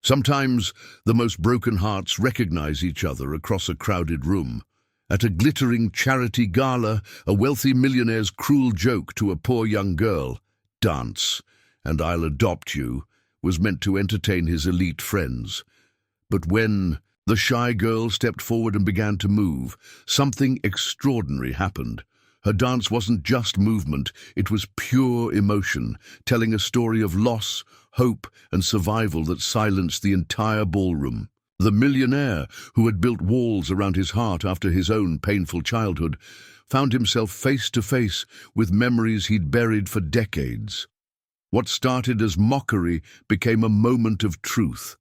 Sometimes the most broken hearts recognize each other across a crowded room. At a glittering charity gala, a wealthy millionaire's cruel joke to a poor young girl, "Dance, and I'll adopt you," was meant to entertain his elite friends. But when the shy girl stepped forward and began to move, something extraordinary happened. Her dance wasn't just movement, it was pure emotion, telling a story of loss, hope, and survival that silenced the entire ballroom. The millionaire, who had built walls around his heart after his own painful childhood, found himself face to face with memories he'd buried for decades. What started as mockery became a moment of truth.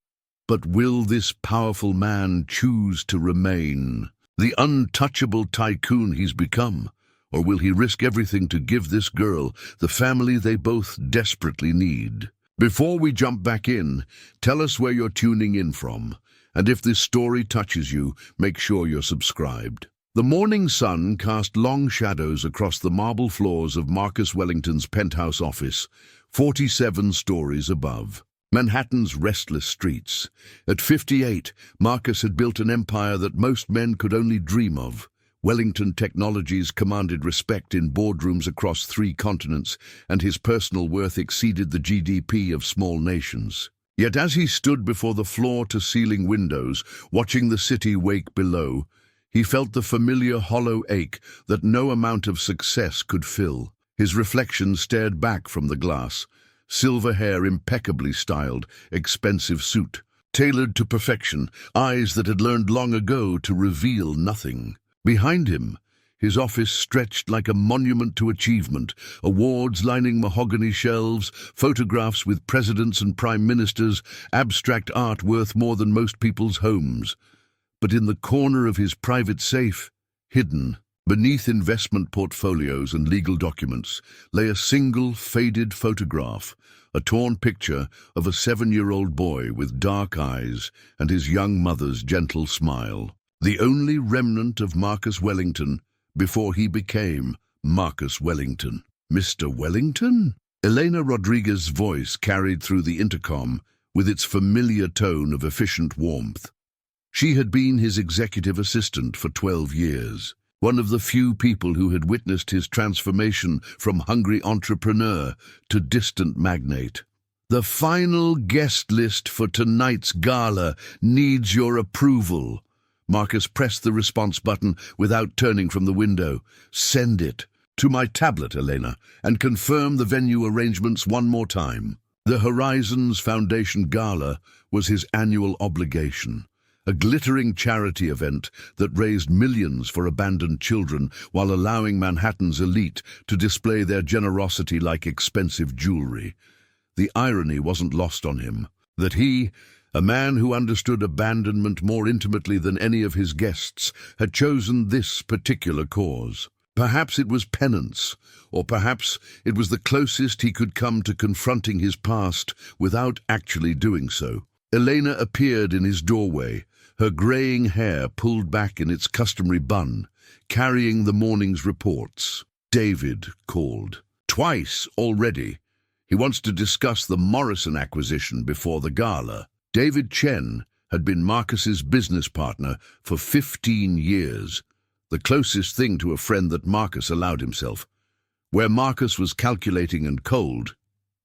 But will this powerful man choose to remain the untouchable tycoon he's become? Or will he risk everything to give this girl the family they both desperately need? Before we jump back in, tell us where you're tuning in from. And if this story touches you, make sure you're subscribed. The morning sun cast long shadows across the marble floors of Marcus Wellington's penthouse office, 47 stories above Manhattan's restless streets. At 58, Marcus had built an empire that most men could only dream of. Wellington Technologies commanded respect in boardrooms across 3 continents, and his personal worth exceeded the GDP of small nations. Yet as he stood before the floor-to-ceiling windows, watching the city wake below, he felt the familiar hollow ache that no amount of success could fill. His reflection stared back from the glass, silver hair impeccably styled, expensive suit, tailored to perfection, eyes that had learned long ago to reveal nothing. Behind him, his office stretched like a monument to achievement, awards lining mahogany shelves, photographs with presidents and prime ministers, abstract art worth more than most people's homes. But in the corner of his private safe, hidden beneath investment portfolios and legal documents, lay a single faded photograph, a torn picture of a 7-year-old boy with dark eyes and his young mother's gentle smile. The only remnant of Marcus Wellington before he became Marcus Wellington. "Mr. Wellington?" Elena Rodriguez's voice carried through the intercom with its familiar tone of efficient warmth. She had been his executive assistant for 12 years, one of the few people who had witnessed his transformation from hungry entrepreneur to distant magnate. "The final guest list for tonight's gala needs your approval." Marcus pressed the response button without turning from the window. "Send it to my tablet, Elena, and confirm the venue arrangements one more time." The Horizons Foundation Gala was his annual obligation, a glittering charity event that raised millions for abandoned children while allowing Manhattan's elite to display their generosity like expensive jewelry. The irony wasn't lost on him, that he, a man who understood abandonment more intimately than any of his guests, had chosen this particular cause. Perhaps it was penance, or perhaps it was the closest he could come to confronting his past without actually doing so. Elena appeared in his doorway, her graying hair pulled back in its customary bun, carrying the morning's reports. "David called. Twice already. He wants to discuss the Morrison acquisition before the gala." David Chen had been Marcus's business partner for 15 years, the closest thing to a friend that Marcus allowed himself. Where Marcus was calculating and cold,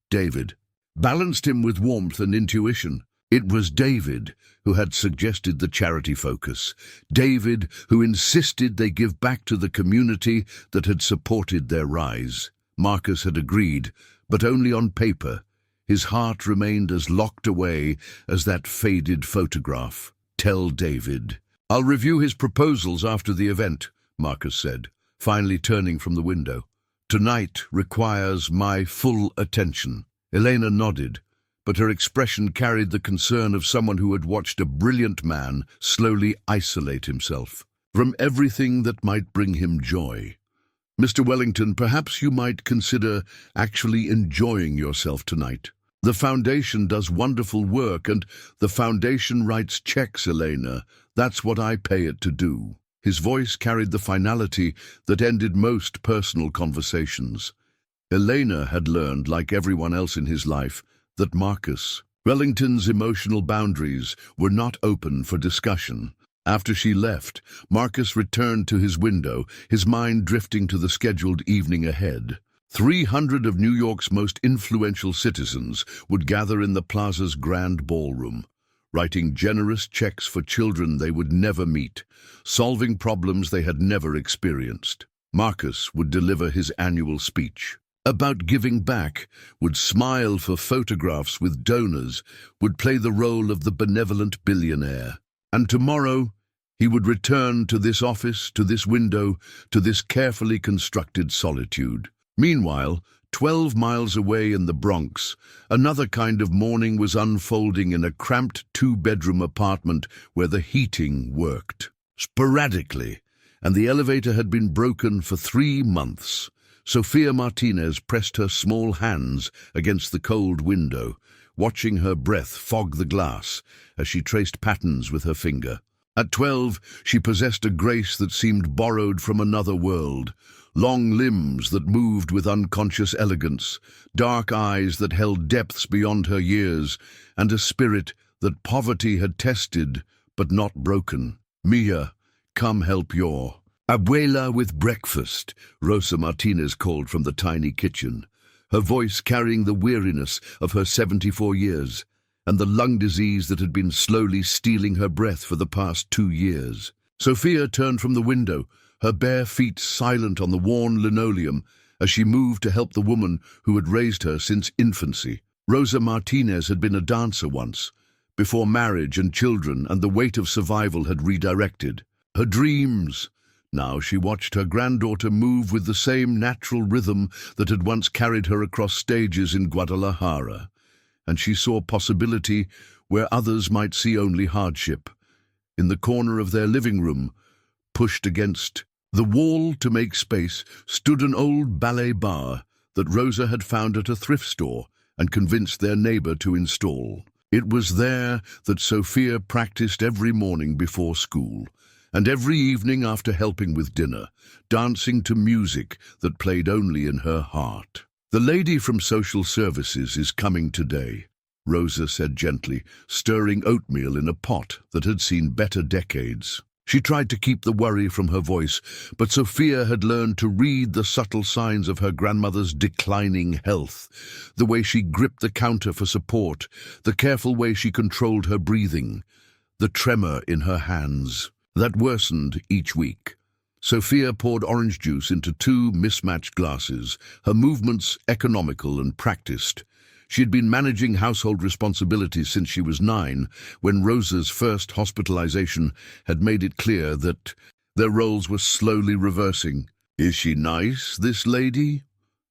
David balanced him with warmth and intuition. It was David who had suggested the charity focus, David who insisted they give back to the community that had supported their rise. Marcus had agreed, but only on paper. His heart remained as locked away as that faded photograph. "Tell David. I'll review his proposals after the event," Marcus said, finally turning from the window. "Tonight requires my full attention." Elena nodded, but her expression carried the concern of someone who had watched a brilliant man slowly isolate himself from everything that might bring him joy. "Mr. Wellington, perhaps you might consider actually enjoying yourself tonight. The foundation does wonderful work, and the foundation writes checks, Elena. That's what I pay it to do." His voice carried the finality that ended most personal conversations. Elena had learned, like everyone else in his life, that Marcus Wellington's emotional boundaries were not open for discussion. After she left, Marcus returned to his window, his mind drifting to the scheduled evening ahead. 300 of New York's most influential citizens would gather in the plaza's grand ballroom, writing generous checks for children they would never meet, solving problems they had never experienced. Marcus would deliver his annual speech about giving back, would smile for photographs with donors, would play the role of the benevolent billionaire. And tomorrow, he would return to this office, to this window, to this carefully constructed solitude. Meanwhile, 12 miles away in the Bronx, another kind of morning was unfolding in a cramped two-bedroom apartment where the heating worked sporadically, and the elevator had been broken for 3 months. Sophia Martinez pressed her small hands against the cold window, watching her breath fog the glass as she traced patterns with her finger. At 12, she possessed a grace that seemed borrowed from another world, long limbs that moved with unconscious elegance, dark eyes that held depths beyond her years, and a spirit that poverty had tested but not broken. "Mia, come help your abuela with breakfast," Rosa Martinez called from the tiny kitchen, her voice carrying the weariness of her 74 years and the lung disease that had been slowly stealing her breath for the past 2 years. Sophia turned from the window, her bare feet silent on the worn linoleum as she moved to help the woman who had raised her since infancy. Rosa Martinez had been a dancer once, before marriage and children and the weight of survival had redirected her dreams. Now she watched her granddaughter move with the same natural rhythm that had once carried her across stages in Guadalajara, and she saw possibility where others might see only hardship. In the corner of their living room, pushed against the wall to make space, stood an old ballet bar that Rosa had found at a thrift store and convinced their neighbor to install. It was there that Sophia practiced every morning before school, and every evening after helping with dinner, dancing to music that played only in her heart. "The lady from social services is coming today," Rosa said gently, stirring oatmeal in a pot that had seen better decades. She tried to keep the worry from her voice, but Sophia had learned to read the subtle signs of her grandmother's declining health, the way she gripped the counter for support, the careful way she controlled her breathing, the tremor in her hands that worsened each week. Sophia poured orange juice into 2 mismatched glasses, her movements economical and practiced. She had been managing household responsibilities since she was 9, when Rosa's first hospitalization had made it clear that their roles were slowly reversing. "Is she nice, this lady?"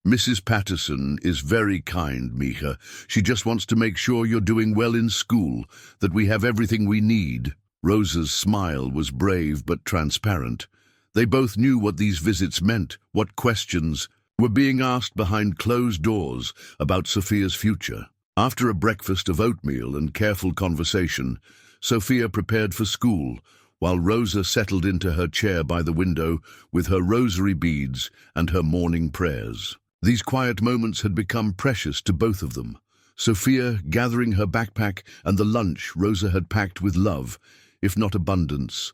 "Mrs. Patterson is very kind, Mija. She just wants to make sure you're doing well in school, that we have everything we need." Rosa's smile was brave but transparent. They both knew what these visits meant, what questions were being asked behind closed doors about Sophia's future. After a breakfast of oatmeal and careful conversation, Sophia prepared for school, while Rosa settled into her chair by the window with her rosary beads and her morning prayers. These quiet moments had become precious to both of them. Sophia gathering her backpack and the lunch Rosa had packed with love, if not abundance.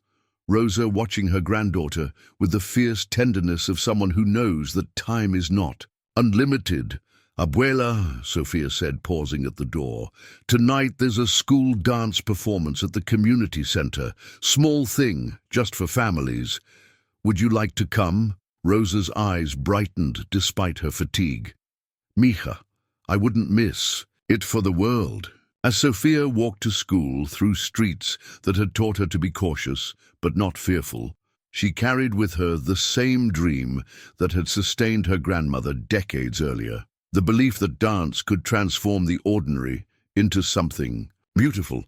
Rosa watching her granddaughter with the fierce tenderness of someone who knows that time is not unlimited. "Abuela," Sophia said, pausing at the door, "tonight there's a school dance performance at the community center. Small thing, just for families. Would you like to come?" Rosa's eyes brightened despite her fatigue. "Mija, I wouldn't miss it for the world." As Sophia walked to school through streets that had taught her to be cautious, but not fearful, she carried with her the same dream that had sustained her grandmother decades earlier, the belief that dance could transform the ordinary into something beautiful.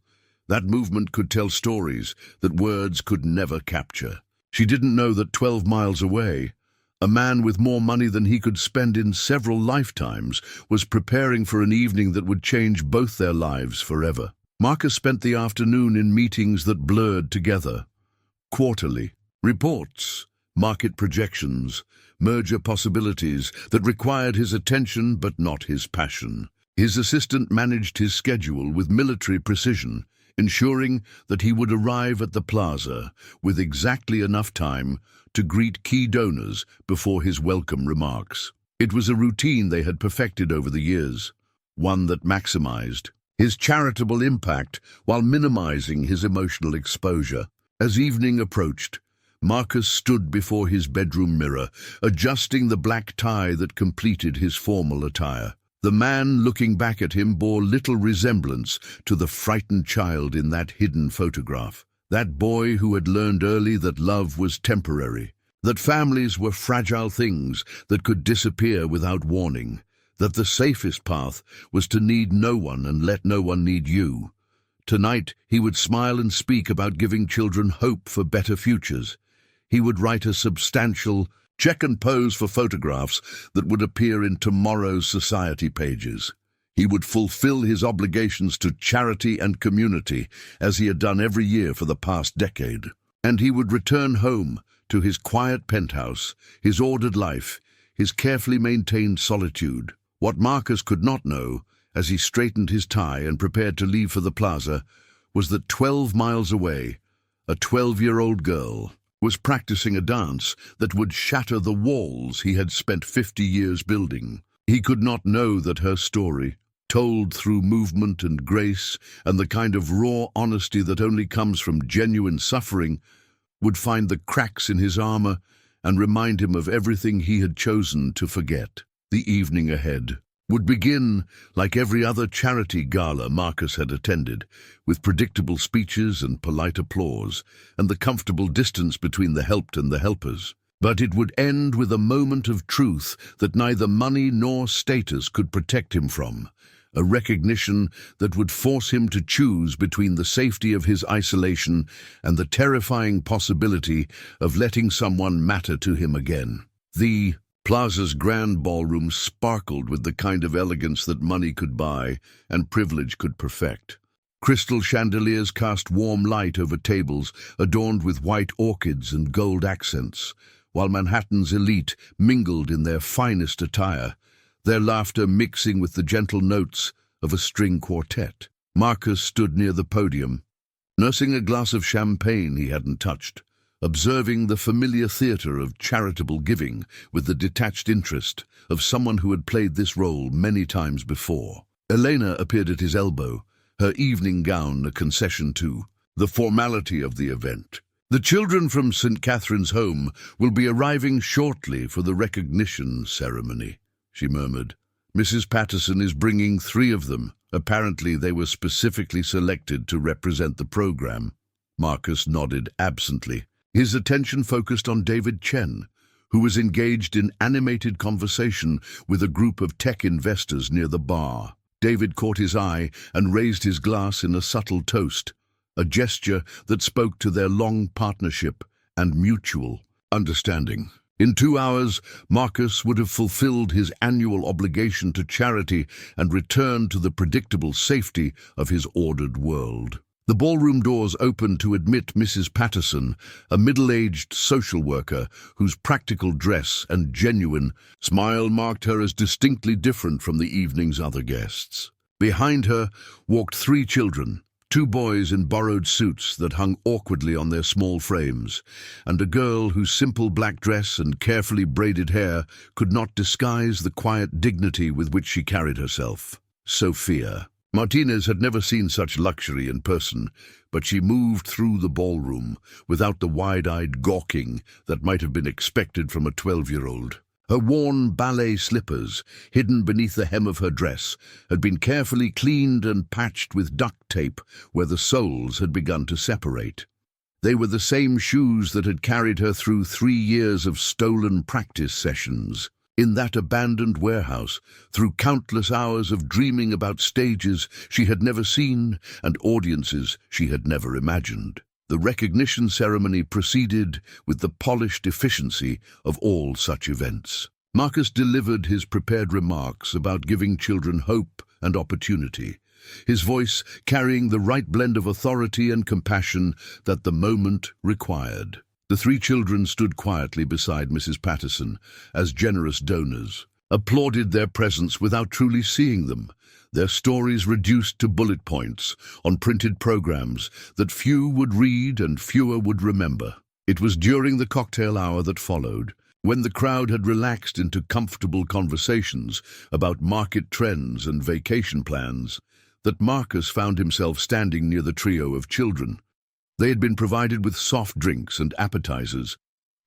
That movement could tell stories that words could never capture. She didn't know that 12 miles away, a man with more money than he could spend in several lifetimes was preparing for an evening that would change both their lives forever. Marcus spent the afternoon in meetings that blurred together. Quarterly reports, market projections, merger possibilities that required his attention but not his passion. His assistant managed his schedule with military precision, ensuring that he would arrive at the plaza with exactly enough time to greet key donors before his welcome remarks. It was a routine they had perfected over the years, one that maximized his charitable impact while minimizing his emotional exposure. As evening approached, Marcus stood before his bedroom mirror, adjusting the black tie that completed his formal attire. The man looking back at him bore little resemblance to the frightened child in that hidden photograph. That boy who had learned early that love was temporary, that families were fragile things that could disappear without warning, that the safest path was to need no one and let no one need you. Tonight he would smile and speak about giving children hope for better futures. He would write a substantial check and pose for photographs that would appear in tomorrow's society pages. He would fulfill his obligations to charity and community as he had done every year for the past decade. And he would return home to his quiet penthouse, his ordered life, his carefully maintained solitude. What Marcus could not know, as he straightened his tie and prepared to leave for the plaza, was that 12 miles away, a 12-year-old girl was practicing a dance that would shatter the walls he had spent 50 years building. He could not know that her story, told through movement and grace and the kind of raw honesty that only comes from genuine suffering, would find the cracks in his armor and remind him of everything he had chosen to forget. The evening ahead would begin like every other charity gala Marcus had attended, with predictable speeches and polite applause, and the comfortable distance between the helped and the helpers. But it would end with a moment of truth that neither money nor status could protect him from, a recognition that would force him to choose between the safety of his isolation and the terrifying possibility of letting someone matter to him again. The plaza's grand ballroom sparkled with the kind of elegance that money could buy and privilege could perfect. Crystal chandeliers cast warm light over tables adorned with white orchids and gold accents, while Manhattan's elite mingled in their finest attire, their laughter mixing with the gentle notes of a string quartet. Marcus stood near the podium, nursing a glass of champagne he hadn't touched, observing the familiar theater of charitable giving with the detached interest of someone who had played this role many times before. Elena appeared at his elbow, her evening gown a concession to the formality of the event. "The children from St. Catherine's home will be arriving shortly for the recognition ceremony," she murmured. "Mrs. Patterson is bringing 3 of them. Apparently they were specifically selected to represent the program." Marcus nodded absently, his attention focused on David Chen, who was engaged in animated conversation with a group of tech investors near the bar. David caught his eye and raised his glass in a subtle toast, a gesture that spoke to their long partnership and mutual understanding. In 2 hours, Marcus would have fulfilled his annual obligation to charity and returned to the predictable safety of his ordered world. The ballroom doors opened to admit Mrs. Patterson, a middle-aged social worker whose practical dress and genuine smile marked her as distinctly different from the evening's other guests. Behind her walked 3 children, 2 boys in borrowed suits that hung awkwardly on their small frames, and a girl whose simple black dress and carefully braided hair could not disguise the quiet dignity with which she carried herself. Sophia. Martinez had never seen such luxury in person, but she moved through the ballroom without the wide-eyed gawking that might have been expected from a 12-year-old. Her worn ballet slippers, hidden beneath the hem of her dress, had been carefully cleaned and patched with duct tape where the soles had begun to separate. They were the same shoes that had carried her through 3 years of stolen practice sessions. In that abandoned warehouse, through countless hours of dreaming about stages she had never seen and audiences she had never imagined. The recognition ceremony proceeded with the polished efficiency of all such events. Marcus delivered his prepared remarks about giving children hope and opportunity, his voice carrying the right blend of authority and compassion that the moment required. The 3 children stood quietly beside Mrs. Patterson as generous donors, applauded their presence without truly seeing them, their stories reduced to bullet points on printed programs that few would read and fewer would remember. It was during the cocktail hour that followed, when the crowd had relaxed into comfortable conversations about market trends and vacation plans, that Marcus found himself standing near the trio of children. They had been provided with soft drinks and appetizers,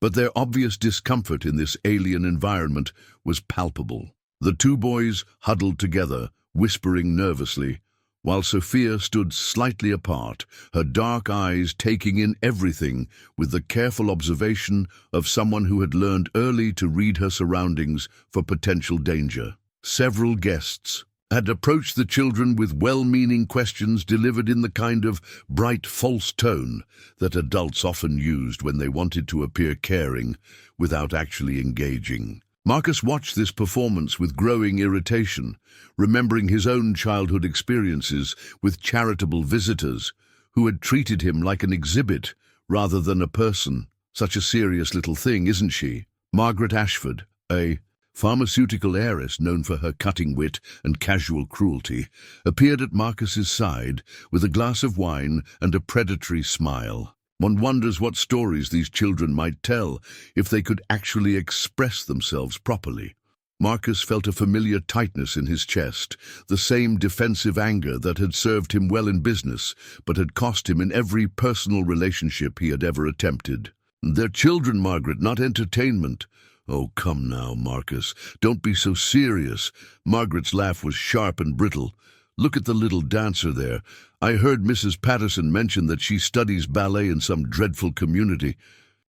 but their obvious discomfort in this alien environment was palpable. The two boys huddled together, whispering nervously, while Sophia stood slightly apart, her dark eyes taking in everything with the careful observation of someone who had learned early to read her surroundings for potential danger. Several guests had approached the children with well-meaning questions delivered in the kind of bright, false tone that adults often used when they wanted to appear caring without actually engaging. Marcus watched this performance with growing irritation, remembering his own childhood experiences with charitable visitors who had treated him like an exhibit rather than a person. Such a serious little thing, isn't she? Margaret Ashford, a pharmaceutical heiress known for her cutting wit and casual cruelty, appeared at Marcus's side with a glass of wine and a predatory smile. One wonders what stories these children might tell if they could actually express themselves properly. Marcus felt a familiar tightness in his chest, the same defensive anger that had served him well in business, but had cost him in every personal relationship he had ever attempted. They're children, Margaret, not entertainment. Oh, come now, Marcus, don't be so serious. Margaret's laugh was sharp and brittle. Look at the little dancer there. I heard Mrs. Patterson mention that she studies ballet in some dreadful community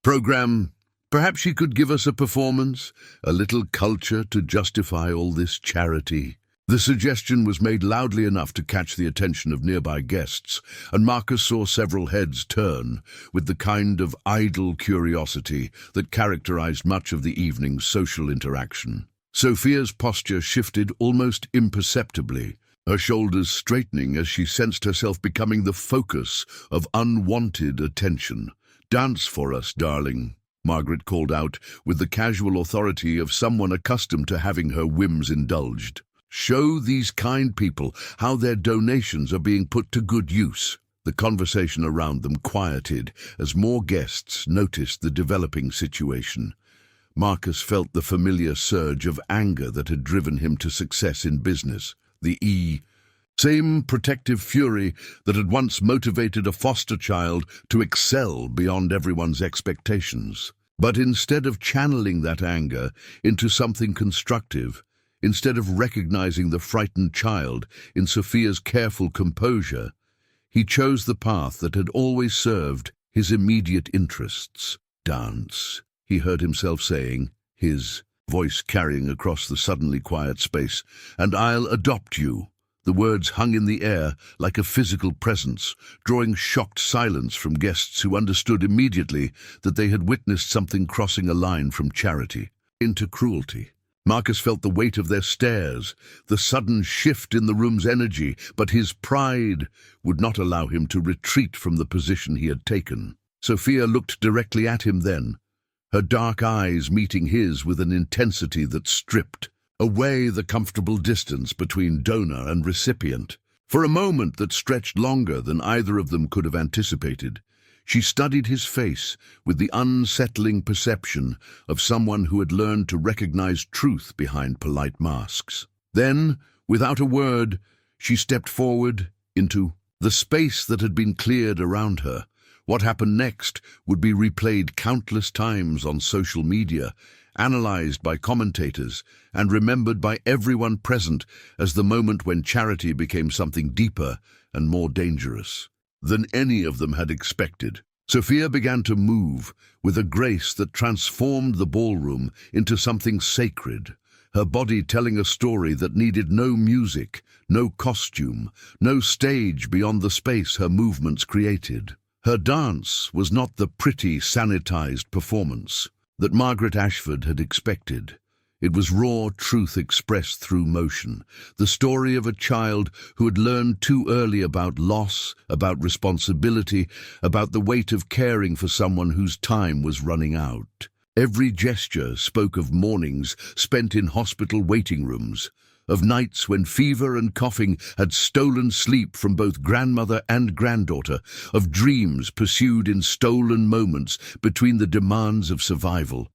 program. Perhaps she could give us a performance, a little culture to justify all this charity. The suggestion was made loudly enough to catch the attention of nearby guests, and Marcus saw several heads turn with the kind of idle curiosity that characterized much of the evening's social interaction. Sophia's posture shifted almost imperceptibly, her shoulders straightening as she sensed herself becoming the focus of unwanted attention. "Dance for us, darling," Margaret called out with the casual authority of someone accustomed to having her whims indulged. "Show these kind people how their donations are being put to good use." The conversation around them quieted as more guests noticed the developing situation. Marcus felt the familiar surge of anger that had driven him to success in business. The same protective fury that had once motivated a foster child to excel beyond everyone's expectations. But instead of channeling that anger into something constructive, instead of recognizing the frightened child in Sophia's careful composure, he chose the path that had always served his immediate interests. "Dance," he heard himself saying, his voice carrying across the suddenly quiet space, "and I'll adopt you." The words hung in the air like a physical presence, drawing shocked silence from guests who understood immediately that they had witnessed something crossing a line from charity into cruelty. Marcus felt the weight of their stares, the sudden shift in the room's energy, but his pride would not allow him to retreat from the position he had taken. Sophia looked directly at him then, her dark eyes meeting his with an intensity that stripped away the comfortable distance between donor and recipient. For a moment that stretched longer than either of them could have anticipated, she studied his face with the unsettling perception of someone who had learned to recognize truth behind polite masks. Then, without a word, she stepped forward into the space that had been cleared around her. What happened next would be replayed countless times on social media, analyzed by commentators, and remembered by everyone present as the moment when charity became something deeper and more dangerous than any of them had expected. Sophia began to move with a grace that transformed the ballroom into something sacred, her body telling a story that needed no music, no costume, no stage beyond the space her movements created. Her dance was not the pretty, sanitized performance that Margaret Ashford had expected. It was raw truth expressed through motion, the story of a child who had learned too early about loss, about responsibility, about the weight of caring for someone whose time was running out. Every gesture spoke of mornings spent in hospital waiting rooms, of nights when fever and coughing had stolen sleep from both grandmother and granddaughter, of dreams pursued in stolen moments between the demands of survival.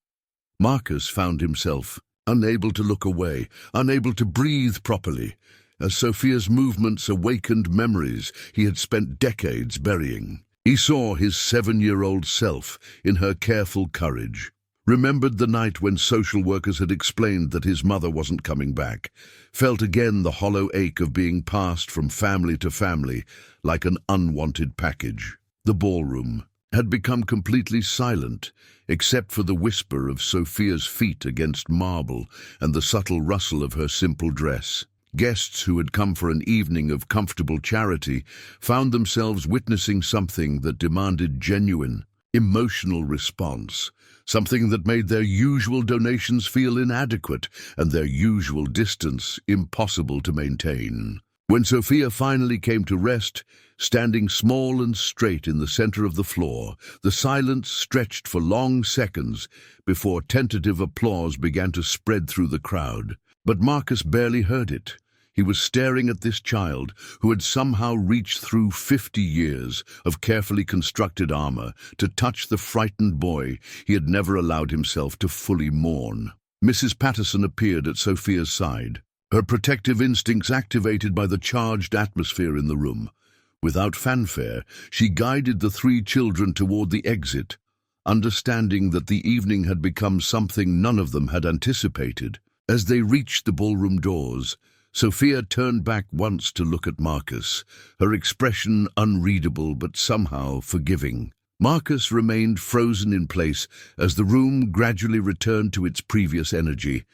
Marcus found himself unable to look away, unable to breathe properly, as Sophia's movements awakened memories he had spent decades burying. He saw his 7-year-old self in her careful courage, remembered the night when social workers had explained that his mother wasn't coming back, felt again the hollow ache of being passed from family to family like an unwanted package. The ballroom had become completely silent, except for the whisper of Sophia's feet against marble and the subtle rustle of her simple dress. Guests who had come for an evening of comfortable charity found themselves witnessing something that demanded genuine, emotional response, something that made their usual donations feel inadequate and their usual distance impossible to maintain. When Sophia finally came to rest, standing small and straight in the center of the floor, the silence stretched for long seconds before tentative applause began to spread through the crowd. But Marcus barely heard it. He was staring at this child who had somehow reached through 50 years of carefully constructed armor to touch the frightened boy he had never allowed himself to fully mourn. Mrs. Patterson appeared at Sophia's side, her protective instincts activated by the charged atmosphere in the room. Without fanfare, she guided the 3 children toward the exit, understanding that the evening had become something none of them had anticipated. As they reached the ballroom doors, Sophia turned back once to look at Marcus, her expression unreadable but somehow forgiving. Marcus remained frozen in place as the room gradually returned to its previous energy,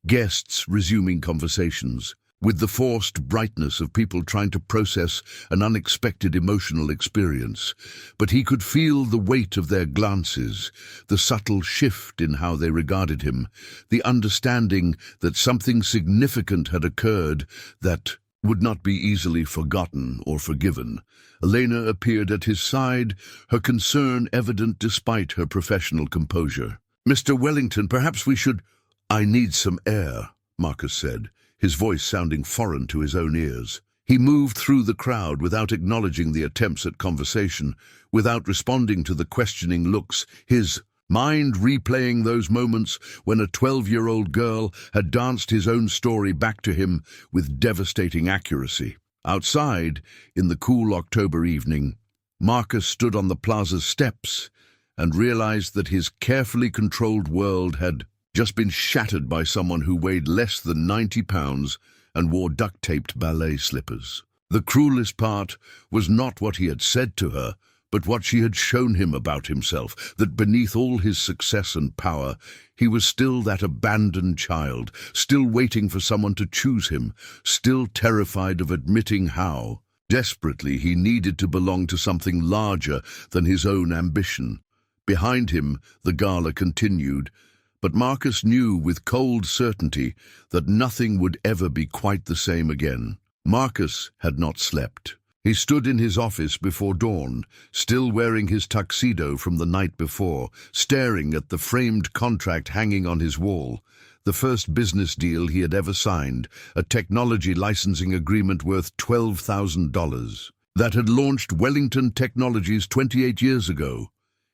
guests resuming conversations, with the forced brightness of people trying to process an unexpected emotional experience. But he could feel the weight of their glances, the subtle shift in how they regarded him, the understanding that something significant had occurred that would not be easily forgotten or forgiven. Elena appeared at his side, her concern evident despite her professional composure. "Mr. Wellington, perhaps we should—" "I need some air," Marcus said, his voice sounding foreign to his own ears. He moved through the crowd without acknowledging the attempts at conversation, without responding to the questioning looks, his mind replaying those moments when a 12-year-old girl had danced his own story back to him with devastating accuracy. Outside, in the cool October evening, Marcus stood on the plaza's steps and realized that his carefully controlled world had just been shattered by someone who weighed less than 90 pounds and wore duct-taped ballet slippers. The cruelest part was not what he had said to her, but what she had shown him about himself, that beneath all his success and power, he was still that abandoned child, still waiting for someone to choose him, still terrified of admitting how desperately he needed to belong to something larger than his own ambition. Behind him, the gala continued, but Marcus knew with cold certainty that nothing would ever be quite the same again. Marcus had not slept. He stood in his office before dawn, still wearing his tuxedo from the night before, staring at the framed contract hanging on his wall, the first business deal he had ever signed, a technology licensing agreement worth $12,000 that had launched Wellington Technologies 28 years ago.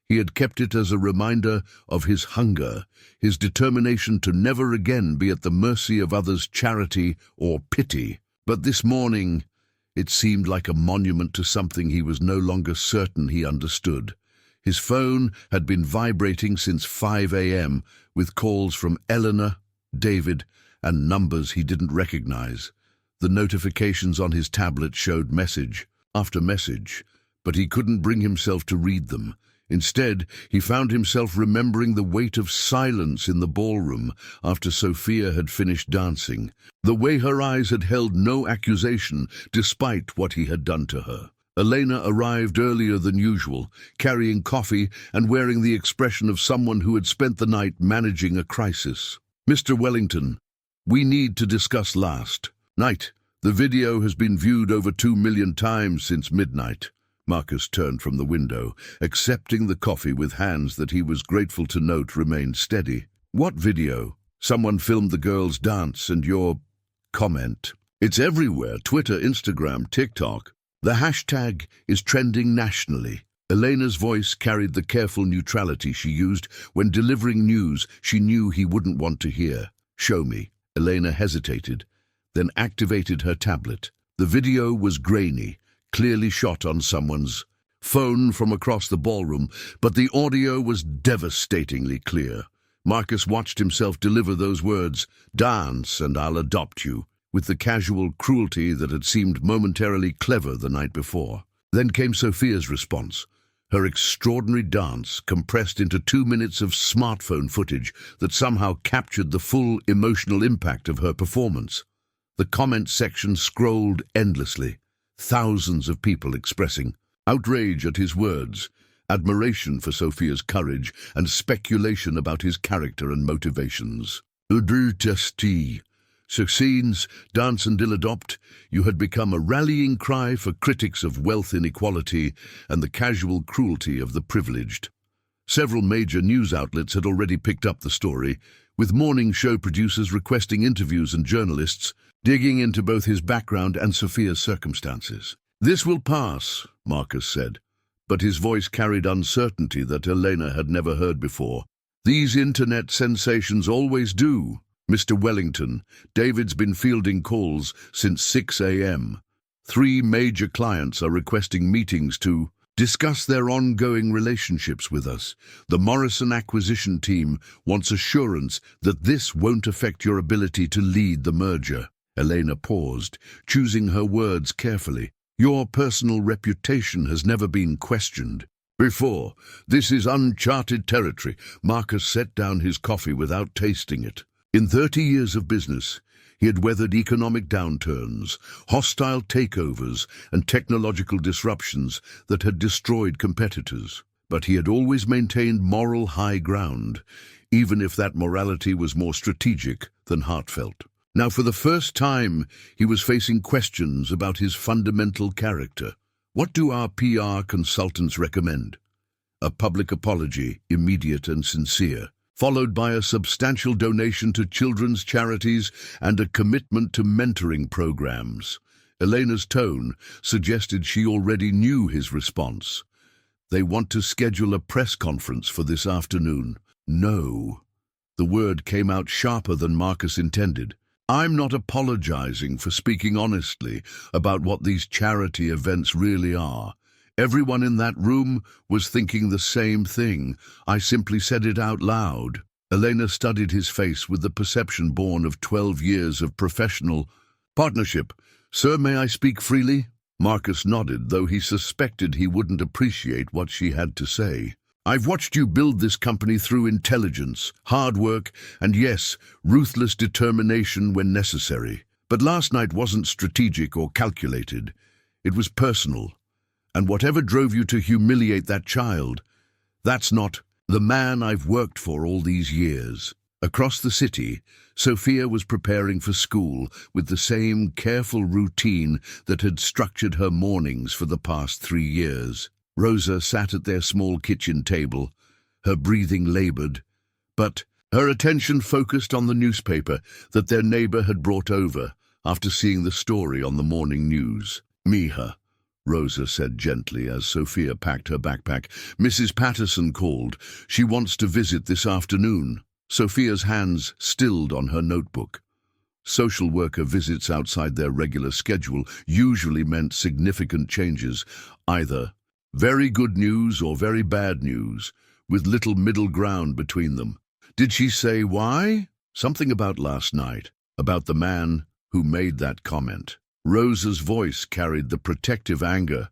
He had kept it as a reminder of his hunger, his determination to never again be at the mercy of others' charity or pity. But this morning, it seemed like a monument to something he was no longer certain he understood. His phone had been vibrating since 5 a.m. with calls from Eleanor, David, and numbers he didn't recognize. The notifications on his tablet showed message after message, but he couldn't bring himself to read them. Instead, he found himself remembering the weight of silence in the ballroom after Sophia had finished dancing, the way her eyes had held no accusation despite what he had done to her. Elena arrived earlier than usual, carrying coffee and wearing the expression of someone who had spent the night managing a crisis. "Mr. Wellington, we need to discuss last night. The video has been viewed over 2 million times since midnight." Marcus turned from the window, accepting the coffee with hands that he was grateful to note remained steady. "What video?" "Someone filmed the girls' dance and your Comment. It's everywhere: Twitter, Instagram, TikTok. The hashtag is trending nationally. Elena's voice carried the careful neutrality she used when delivering news she knew he wouldn't want to hear. "Show me." Elena hesitated, then activated her tablet. The video was grainy, clearly shot on someone's phone from across the ballroom, but the audio was devastatingly clear. Marcus watched himself deliver those words, "Dance and I'll adopt you," with the casual cruelty that had seemed momentarily clever the night before. Then came Sophia's response, her extraordinary dance compressed into 2 minutes of smartphone footage that somehow captured the full emotional impact of her performance. The comment section scrolled endlessly, thousands of people expressing outrage at his words, admiration for Sophia's courage, and speculation about his character and motivations. "Udru succeeds, dance and adopt." You had become a rallying cry for critics of wealth inequality and the casual cruelty of the privileged. Several major news outlets had already picked up the story, with morning show producers requesting interviews and journalists digging into both his background and Sophia's circumstances. "This will pass," Marcus said, but his voice carried uncertainty that Elena had never heard before. "These internet sensations always do. Mr. Wellington, David's been fielding calls since 6 a.m. 3 major clients are requesting meetings to discuss their ongoing relationships with us. The Morrison acquisition team wants assurance that this won't affect your ability to lead the merger." Elena paused, choosing her words carefully. "Your personal reputation has never been questioned before. This is uncharted territory." Marcus set down his coffee without tasting it. In 30 years of business, he had weathered economic downturns, hostile takeovers, and technological disruptions that had destroyed competitors. But he had always maintained moral high ground, even if that morality was more strategic than heartfelt. Now, for the first time, he was facing questions about his fundamental character. What do our PR consultants recommend? A public apology, immediate and sincere, followed by a substantial donation to children's charities and a commitment to mentoring programs. Elena's tone suggested she already knew his response. "They want to schedule a press conference for this afternoon." "No." The word came out sharper than Marcus intended. "I'm not apologizing for speaking honestly about what these charity events really are. Everyone in that room was thinking the same thing. I simply said it out loud." Elena studied his face with the perception born of 12 years of professional partnership. "Sir, may I speak freely?" Marcus nodded, though he suspected he wouldn't appreciate what she had to say. "I've watched you build this company through intelligence, hard work, and yes, ruthless determination when necessary. But last night wasn't strategic or calculated. It was personal. And whatever drove you to humiliate that child, that's not the man I've worked for all these years." Across the city, Sophia was preparing for school with the same careful routine that had structured her mornings for the past 3 years. Rosa sat at their small kitchen table, her breathing labored, but her attention focused on the newspaper that their neighbor had brought over after seeing the story on the morning news. "Mija," Rosa said gently as Sophia packed her backpack. "Mrs. Patterson called. She wants to visit this afternoon." Sophia's hands stilled on her notebook. Social worker visits outside their regular schedule usually meant significant changes, either very good news or very bad news, with little middle ground between them. Did she say why? Something about last night, about the man who made that comment. Rosa's voice carried the protective anger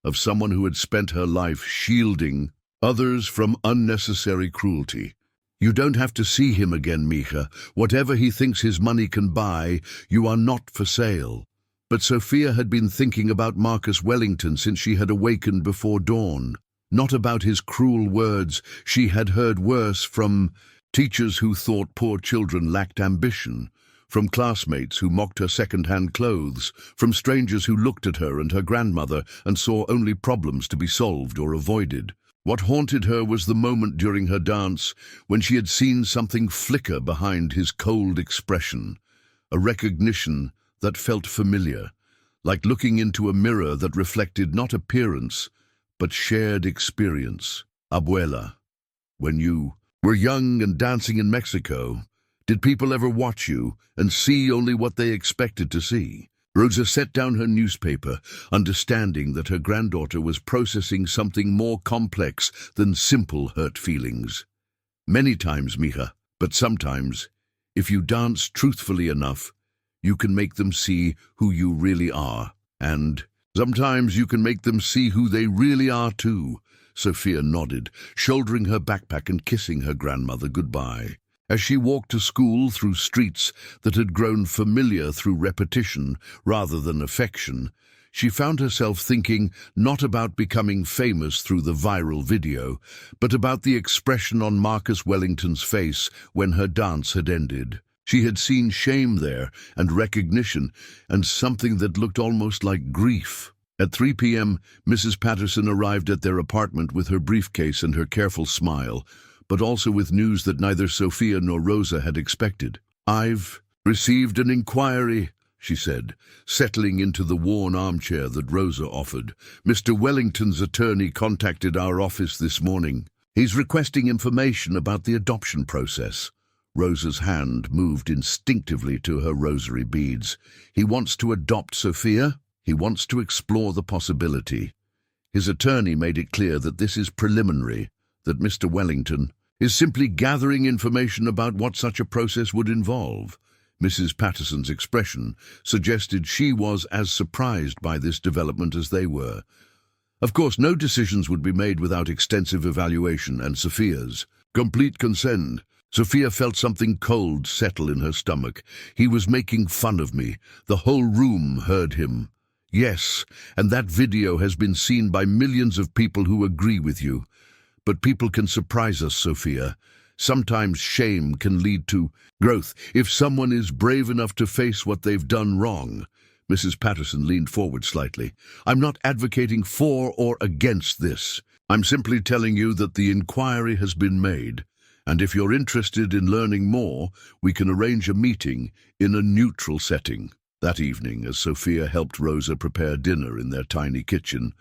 of someone who had spent her life shielding others from unnecessary cruelty. "You don't have to see him again, Mija. Whatever he thinks his money can buy, you are not for sale." But Sophia had been thinking about Marcus Wellington since she had awakened before dawn. Not about his cruel words. She had heard worse from teachers who thought poor children lacked ambition, from classmates who mocked her second-hand clothes, from strangers who looked at her and her grandmother and saw only problems to be solved or avoided. What haunted her was the moment during her dance when she had seen something flicker behind his cold expression, a recognition that felt familiar, like looking into a mirror that reflected not appearance, but shared experience. Abuela, when you were young and dancing in Mexico, did people ever watch you and see only what they expected to see? Rosa set down her newspaper, understanding that her granddaughter was processing something more complex than simple hurt feelings. Many times, mija, but sometimes, if you dance truthfully enough, you can make them see who you really are. And sometimes you can make them see who they really are too. Sophia nodded, shouldering her backpack and kissing her grandmother goodbye. As she walked to school through streets that had grown familiar through repetition rather than affection, she found herself thinking not about becoming famous through the viral video, but about the expression on Marcus Wellington's face when her dance had ended. She had seen shame there, and recognition, and something that looked almost like grief. At 3 p.m., Mrs. Patterson arrived at their apartment with her briefcase and her careful smile, but also with news that neither Sophia nor Rosa had expected. "I've received an inquiry," she said, settling into the worn armchair that Rosa offered. "Mr. Wellington's attorney contacted our office this morning. He's requesting information about the adoption process." Rosa's hand moved instinctively to her rosary beads. "He wants to adopt Sophia? He wants to explore the possibility." His attorney made it clear that this is preliminary, that Mr. Wellington is simply gathering information about what such a process would involve. Mrs. Patterson's expression suggested she was as surprised by this development as they were. Of course, no decisions would be made without extensive evaluation and Sophia's complete consent. Sophia felt something cold settle in her stomach. "He was making fun of me. The whole room heard him." "Yes, and that video has been seen by millions of people who agree with you. But people can surprise us, Sophia. Sometimes shame can lead to growth if someone is brave enough to face what they've done wrong." Mrs. Patterson leaned forward slightly. "I'm not advocating for or against this. I'm simply telling you that the inquiry has been made. And if you're interested in learning more, we can arrange a meeting in a neutral setting." That evening, as Sophia helped Rosa prepare dinner in their tiny kitchen,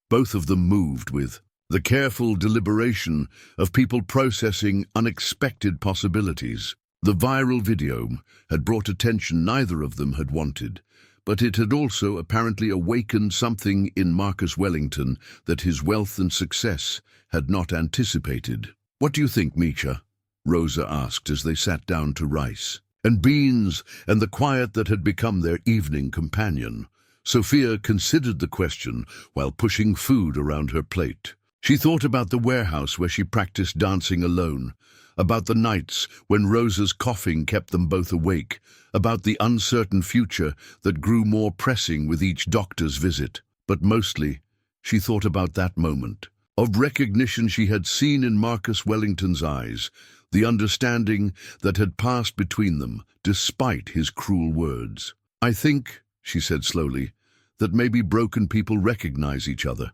both of them moved with the careful deliberation of people processing unexpected possibilities. The viral video had brought attention neither of them had wanted, but it had also apparently awakened something in Marcus Wellington that his wealth and success had not anticipated. "What do you think, Misha?" Rosa asked as they sat down to rice and beans and the quiet that had become their evening companion. Sophia considered the question while pushing food around her plate. She thought about the warehouse where she practiced dancing alone, about the nights when Rosa's coughing kept them both awake, about the uncertain future that grew more pressing with each doctor's visit. But mostly, she thought about that moment of recognition she had seen in Marcus Wellington's eyes, the understanding that had passed between them despite his cruel words. "I think," she said slowly, "that maybe broken people recognize each other.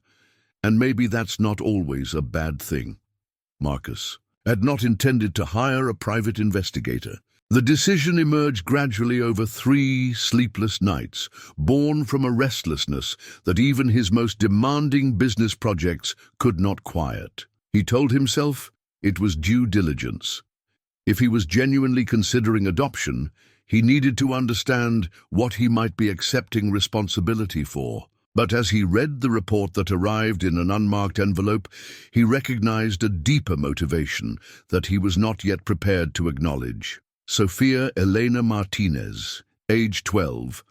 And maybe that's not always a bad thing." Marcus had not intended to hire a private investigator. The decision emerged gradually over 3 sleepless nights, born from a restlessness that even his most demanding business projects could not quiet. He told himself it was due diligence. If he was genuinely considering adoption, he needed to understand what he might be accepting responsibility for. But as he read the report that arrived in an unmarked envelope, he recognized a deeper motivation that he was not yet prepared to acknowledge. Sophia Elena Martinez, age 12,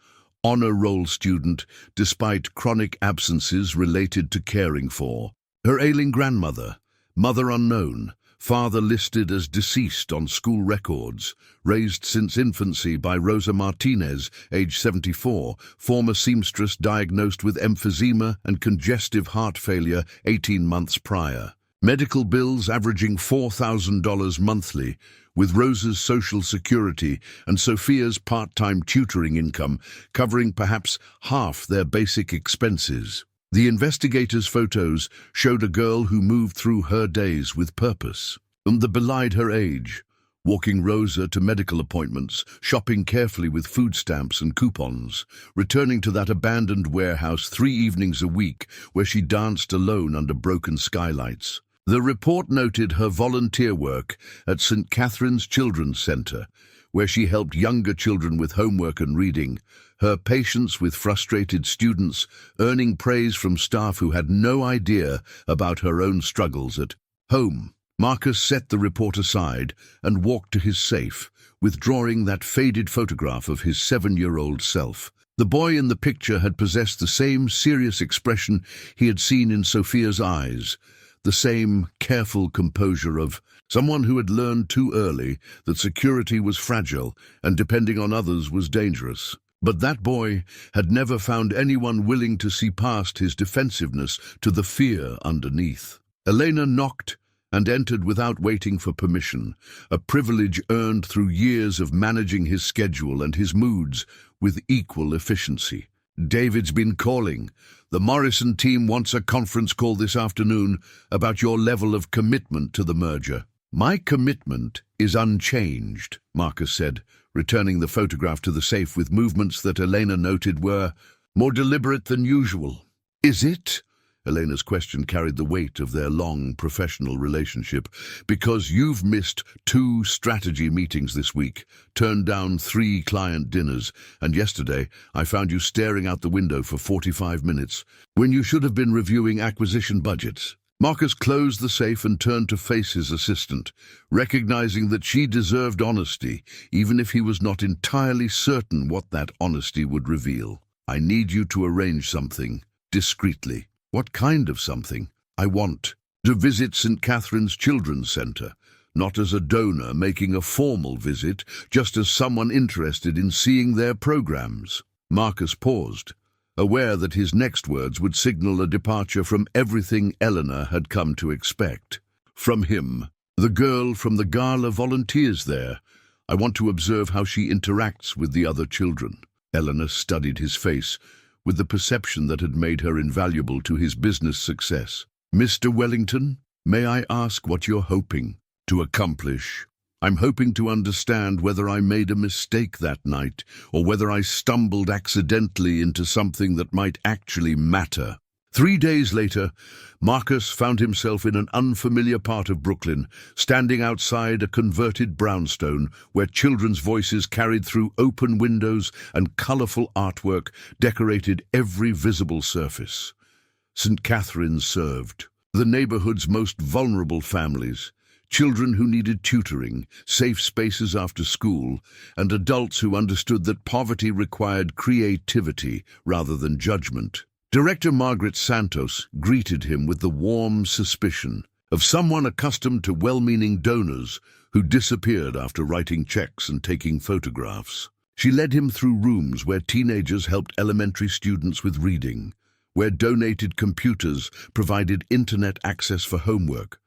honor roll student despite chronic absences related to caring for her ailing grandmother, mother unknown, father listed as deceased on school records, raised since infancy by Rosa Martinez, age 74, former seamstress diagnosed with emphysema and congestive heart failure 18 months prior. Medical bills averaging $4,000 monthly, with Rosa's Social Security and Sophia's part-time tutoring income covering perhaps half their basic expenses. The investigators' photos showed a girl who moved through her days with purpose, and that belied her age, walking Rosa to medical appointments, shopping carefully with food stamps and coupons, returning to that abandoned warehouse 3 evenings a week where she danced alone under broken skylights. The report noted her volunteer work at St. Catherine's Children's Centre, where she helped younger children with homework and reading, her patience with frustrated students, earning praise from staff who had no idea about her own struggles at home. Marcus set the report aside and walked to his safe, withdrawing that faded photograph of his 7-year-old self. The boy in the picture had possessed the same serious expression he had seen in Sophia's eyes, the same careful composure of someone who had learned too early that security was fragile and depending on others was dangerous. But that boy had never found anyone willing to see past his defensiveness to the fear underneath. Elena knocked and entered without waiting for permission, a privilege earned through years of managing his schedule and his moods with equal efficiency. "David's been calling. The Morrison team wants a conference call this afternoon about your level of commitment to the merger." "My commitment is unchanged," Marcus said, returning the photograph to the safe with movements that Elena noted were more deliberate than usual. "Is it?" Elena's question carried the weight of their long professional relationship. "Because you've missed 2 strategy meetings this week, turned down 3 client dinners, and yesterday I found you staring out the window for 45 minutes, when you should have been reviewing acquisition budgets." Marcus closed the safe and turned to face his assistant, recognizing that she deserved honesty, even if he was not entirely certain what that honesty would reveal. "I need you to arrange something, discreetly." "What kind of something?" "I want to visit St. Catherine's Children's Centre, not as a donor making a formal visit, just as someone interested in seeing their programs." Marcus paused, aware that his next words would signal a departure from everything Eleanor had come to expect. From him. "The girl from the gala volunteers there. I want to observe how she interacts with the other children." Eleanor studied his face, with the perception that had made her invaluable to his business success. "Mr. Wellington, may I ask what you're hoping to accomplish?" "I'm hoping to understand whether I made a mistake that night, or whether I stumbled accidentally into something that might actually matter." 3 days later, Marcus found himself in an unfamiliar part of Brooklyn, standing outside a converted brownstone where children's voices carried through open windows and colorful artwork decorated every visible surface. St. Catherine's served the neighborhood's most vulnerable families, children who needed tutoring, safe spaces after school, and adults who understood that poverty required creativity rather than judgment. Director Margaret Santos greeted him with the warm suspicion of someone accustomed to well-meaning donors who disappeared after writing checks and taking photographs. She led him through rooms where teenagers helped elementary students with reading, where donated computers provided internet access for homework,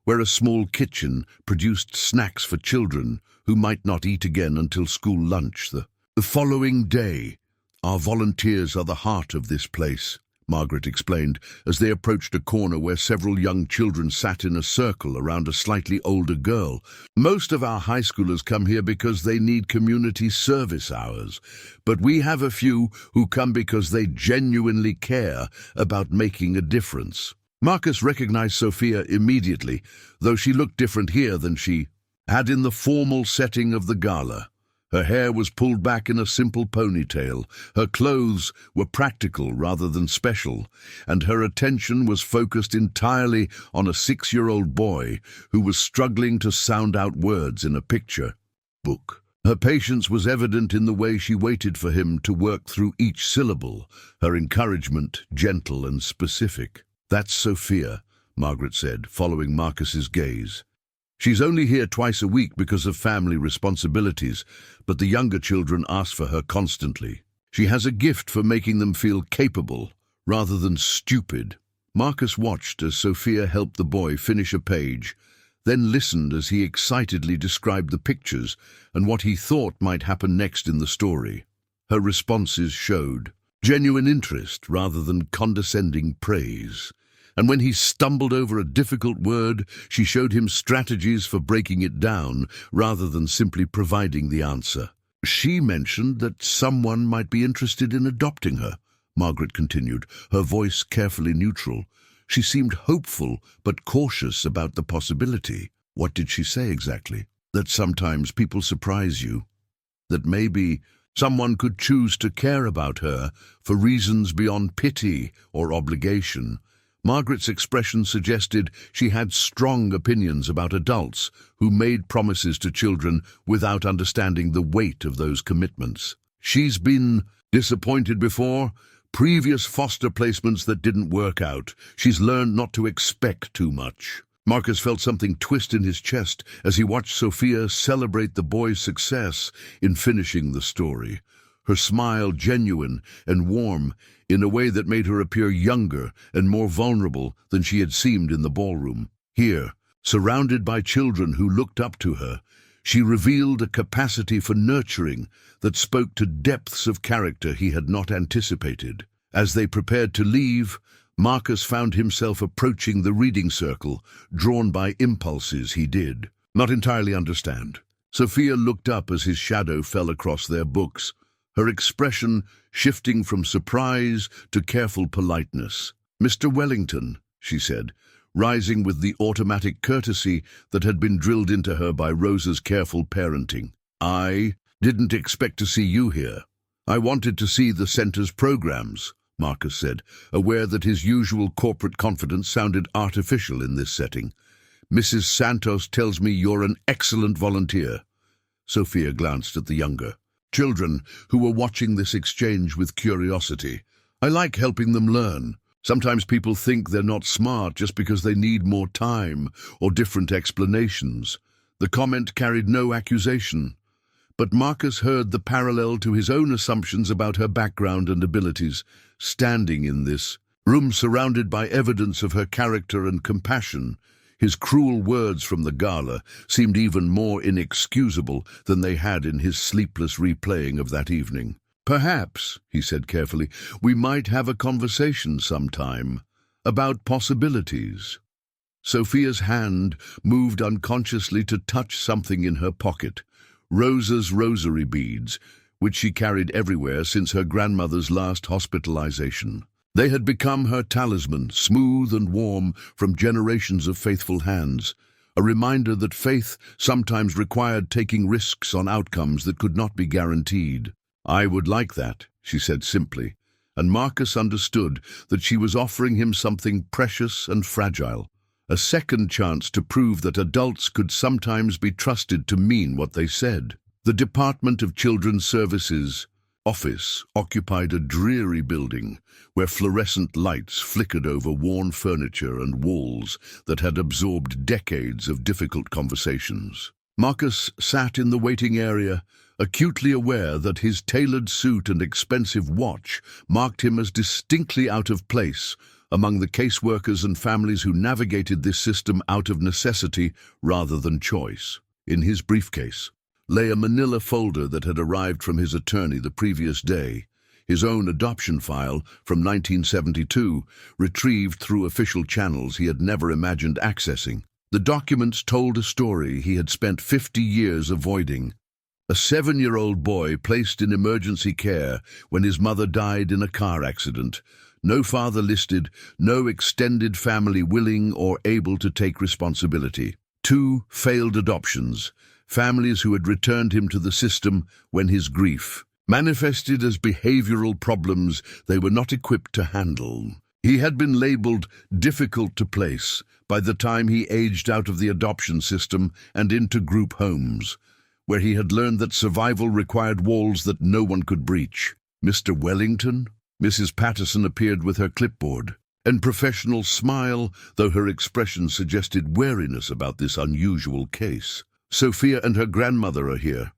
where a small kitchen produced snacks for children who might not eat again until school lunch. The following day, "Our volunteers are the heart of this place," Margaret explained, as they approached a corner where several young children sat in a circle around a slightly older girl. "Most of our high schoolers come here because they need community service hours, but we have a few who come because they genuinely care about making a difference." Marcus recognized Sophia immediately, though she looked different here than she had in the formal setting of the gala. Her hair was pulled back in a simple ponytail, her clothes were practical rather than special, and her attention was focused entirely on a 6-year-old boy who was struggling to sound out words in a picture book. Her patience was evident in the way she waited for him to work through each syllable, her encouragement gentle and specific. "That's Sophia," Margaret said, following Marcus's gaze. "She's only here twice a week because of family responsibilities, but the younger children ask for her constantly. She has a gift for making them feel capable, rather than stupid." Marcus watched as Sophia helped the boy finish a page, then listened as he excitedly described the pictures and what he thought might happen next in the story. Her responses showed genuine interest rather than condescending praise, and when he stumbled over a difficult word, she showed him strategies for breaking it down rather than simply providing the answer. She mentioned that someone might be interested in adopting her, Margaret continued, her voice carefully neutral. She seemed hopeful but cautious about the possibility. What did she say exactly? That sometimes people surprise you. That maybe someone could choose to care about her for reasons beyond pity or obligation. Margaret's expression suggested she had strong opinions about adults who made promises to children without understanding the weight of those commitments. She's been disappointed before, previous foster placements that didn't work out. She's learned not to expect too much. Marcus felt something twist in his chest as he watched Sophia celebrate the boy's success in finishing the story. Her smile genuine and warm in a way that made her appear younger and more vulnerable than she had seemed in the ballroom. Here, surrounded by children who looked up to her, she revealed a capacity for nurturing that spoke to depths of character he had not anticipated. As they prepared to leave, Marcus found himself approaching the reading circle, drawn by impulses he did not entirely understand. Sophia looked up as his shadow fell across their books, her expression shifting from surprise to careful politeness. "Mr. Wellington," she said, rising with the automatic courtesy that had been drilled into her by Rosa's careful parenting. "I didn't expect to see you here. I wanted to see the center's programs," Marcus said, aware that his usual corporate confidence sounded artificial in this setting. "Mrs. Santos tells me you're an excellent volunteer." Sophia glanced at the younger children who were watching this exchange with curiosity. "I like helping them learn. Sometimes people think they're not smart just because they need more time or different explanations." The comment carried no accusation, but Marcus heard the parallel to his own assumptions about her background and abilities. Standing in this room surrounded by evidence of her character and compassion, his cruel words from the gala seemed even more inexcusable than they had in his sleepless replaying of that evening. "Perhaps," he said carefully, "we might have a conversation sometime about possibilities." Sophia's hand moved unconsciously to touch something in her pocket, Rosa's rosary beads, which she carried everywhere since her grandmother's last hospitalization. They had become her talisman, smooth and warm from generations of faithful hands, a reminder that faith sometimes required taking risks on outcomes that could not be guaranteed. "I would like that," she said simply, and Marcus understood that she was offering him something precious and fragile, a second chance to prove that adults could sometimes be trusted to mean what they said. The Department of Children's Services office occupied a dreary building where fluorescent lights flickered over worn furniture and walls that had absorbed decades of difficult conversations. Marcus sat in the waiting area, acutely aware that his tailored suit and expensive watch marked him as distinctly out of place among the caseworkers and families who navigated this system out of necessity rather than choice. In his briefcase lay a manila folder that had arrived from his attorney the previous day, his own adoption file from 1972, retrieved through official channels he had never imagined accessing. The documents told a story he had spent 50 years avoiding. A 7-year-old boy placed in emergency care when his mother died in a car accident. No father listed, no extended family willing or able to take responsibility. 2 failed adoptions, families who had returned him to the system when his grief manifested as behavioral problems they were not equipped to handle. He had been labeled difficult to place by the time he aged out of the adoption system and into group homes, where he had learned that survival required walls that no one could breach. "Mr. Wellington?" Mrs. Patterson appeared with her clipboard, and professional smile, though her expression suggested wariness about this unusual case. "Sophia and her grandmother are here.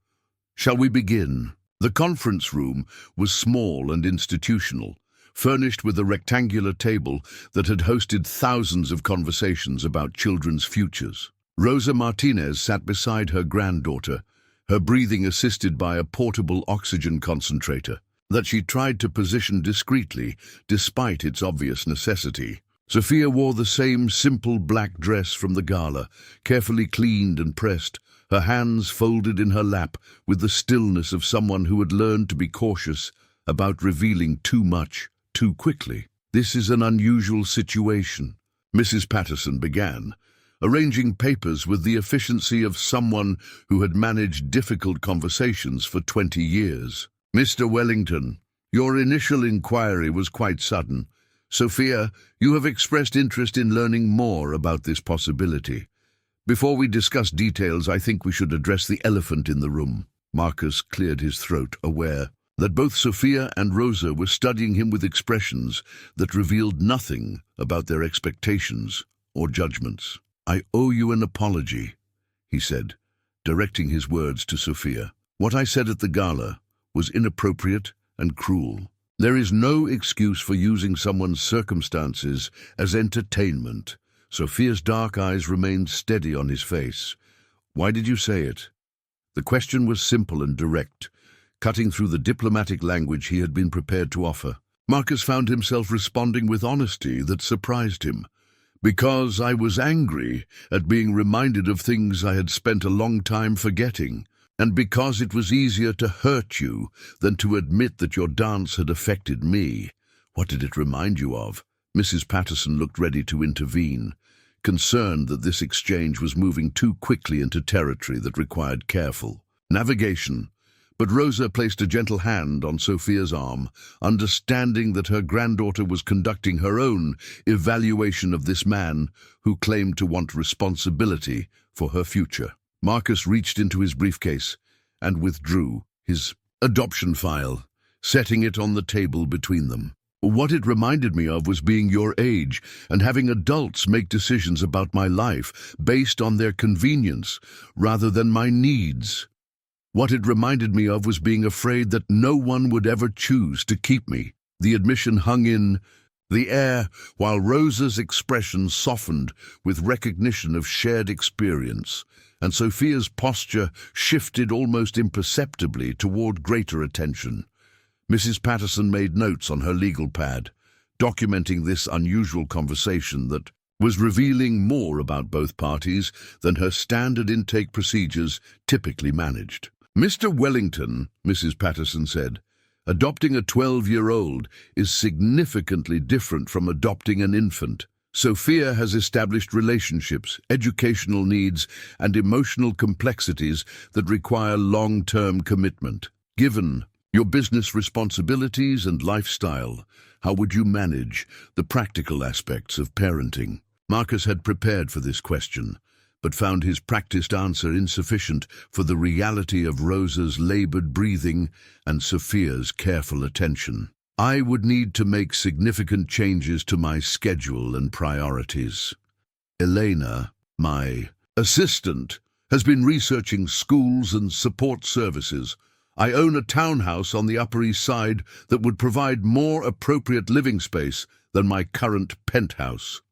Shall we begin?" The conference room was small and institutional, furnished with a rectangular table that had hosted thousands of conversations about children's futures. Rosa Martinez sat beside her granddaughter, her breathing assisted by a portable oxygen concentrator that she tried to position discreetly despite its obvious necessity. Sophia wore the same simple black dress from the gala, carefully cleaned and pressed, her hands folded in her lap with the stillness of someone who had learned to be cautious about revealing too much too quickly. "This is an unusual situation," Mrs. Patterson began, arranging papers with the efficiency of someone who had managed difficult conversations for 20 years. "Mr. Wellington, your initial inquiry was quite sudden. Sophia, you have expressed interest in learning more about this possibility. Before we discuss details, I think we should address the elephant in the room." Marcus cleared his throat, aware that both Sophia and Rosa were studying him with expressions that revealed nothing about their expectations or judgments. "I owe you an apology," he said, directing his words to Sophia. "What I said at the gala was inappropriate and cruel. There is no excuse for using someone's circumstances as entertainment." Sophia's dark eyes remained steady on his face. "Why did you say it?" The question was simple and direct, cutting through the diplomatic language he had been prepared to offer. Marcus found himself responding with honesty that surprised him. "Because I was angry at being reminded of things I had spent a long time forgetting, and because it was easier to hurt you than to admit that your dance had affected me." "What did it remind you of?" Mrs. Patterson looked ready to intervene, concerned that this exchange was moving too quickly into territory that required careful navigation. But Rosa placed a gentle hand on Sophia's arm, understanding that her granddaughter was conducting her own evaluation of this man who claimed to want responsibility for her future. Marcus reached into his briefcase and withdrew his adoption file, setting it on the table between them. "What it reminded me of was being your age and having adults make decisions about my life based on their convenience rather than my needs. What it reminded me of was being afraid that no one would ever choose to keep me." The admission hung in the air while Rosa's expression softened with recognition of shared experience, and Sophia's posture shifted almost imperceptibly toward greater attention. Mrs. Patterson made notes on her legal pad, documenting this unusual conversation that was revealing more about both parties than her standard intake procedures typically managed. "Mr. Wellington," Mrs. Patterson said, "adopting a 12-year-old is significantly different from adopting an infant. Sophia has established relationships, educational needs, and emotional complexities that require long-term commitment. Given your business responsibilities and lifestyle, how would you manage the practical aspects of parenting?" Marcus had prepared for this question, but found his practiced answer insufficient for the reality of Rosa's labored breathing and Sophia's careful attention. "I would need to make significant changes to my schedule and priorities. Elena, my assistant, has been researching schools and support services. I own a townhouse on the Upper East Side that would provide more appropriate living space than my current penthouse.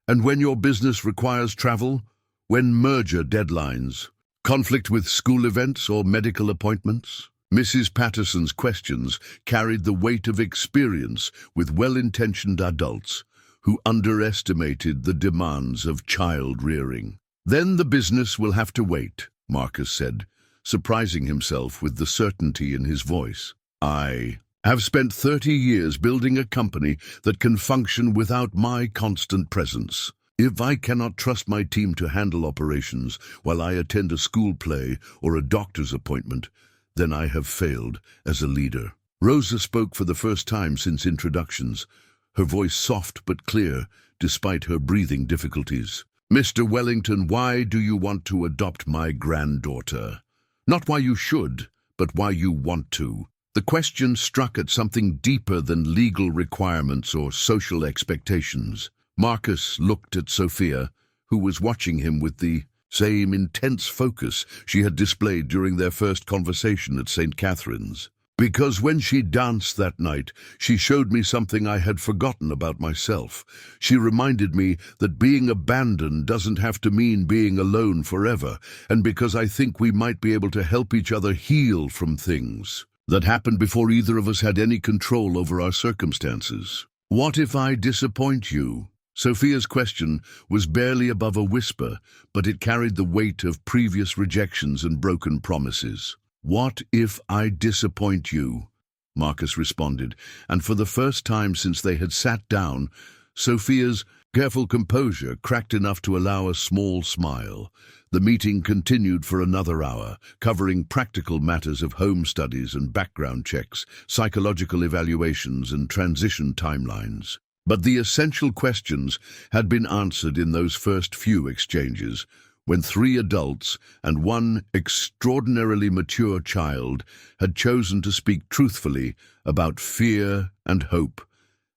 And when your business requires travel, when merger deadlines, conflict with school events or medical appointments?" Mrs. Patterson's questions carried the weight of experience with well-intentioned adults who underestimated the demands of child-rearing. "Then the business will have to wait," Marcus said, surprising himself with the certainty in his voice. "I have spent 30 years building a company that can function without my constant presence. If I cannot trust my team to handle operations while I attend a school play or a doctor's appointment, then I have failed as a leader." Rosa spoke for the first time since introductions, her voice soft but clear despite her breathing difficulties. "Mr. Wellington, why do you want to adopt my granddaughter? Not why you should, but why you want to." The question struck at something deeper than legal requirements or social expectations. Marcus looked at Sophia, who was watching him with the same intense focus she had displayed during their first conversation at St. Catherine's. "Because when she danced that night, she showed me something I had forgotten about myself. She reminded me that being abandoned doesn't have to mean being alone forever, and because I think we might be able to help each other heal from things that happened before either of us had any control over our circumstances." "What if I disappoint you?" Sophia's question was barely above a whisper, but it carried the weight of previous rejections and broken promises. "What if I disappoint you?" Marcus responded, and for the first time since they had sat down, Sophia's careful composure cracked enough to allow a small smile. The meeting continued for another hour, covering practical matters of home studies and background checks, psychological evaluations and transition timelines. But the essential questions had been answered in those first few exchanges, when 3 adults and 1 extraordinarily mature child had chosen to speak truthfully about fear and hope,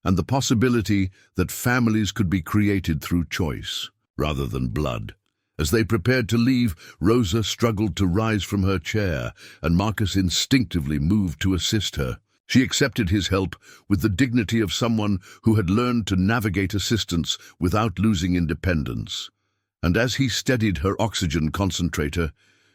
and the possibility that families could be created through choice, rather than blood. As they prepared to leave, Rosa struggled to rise from her chair, and Marcus instinctively moved to assist her. She accepted his help with the dignity of someone who had learned to navigate assistance without losing independence. And as he steadied her oxygen concentrator,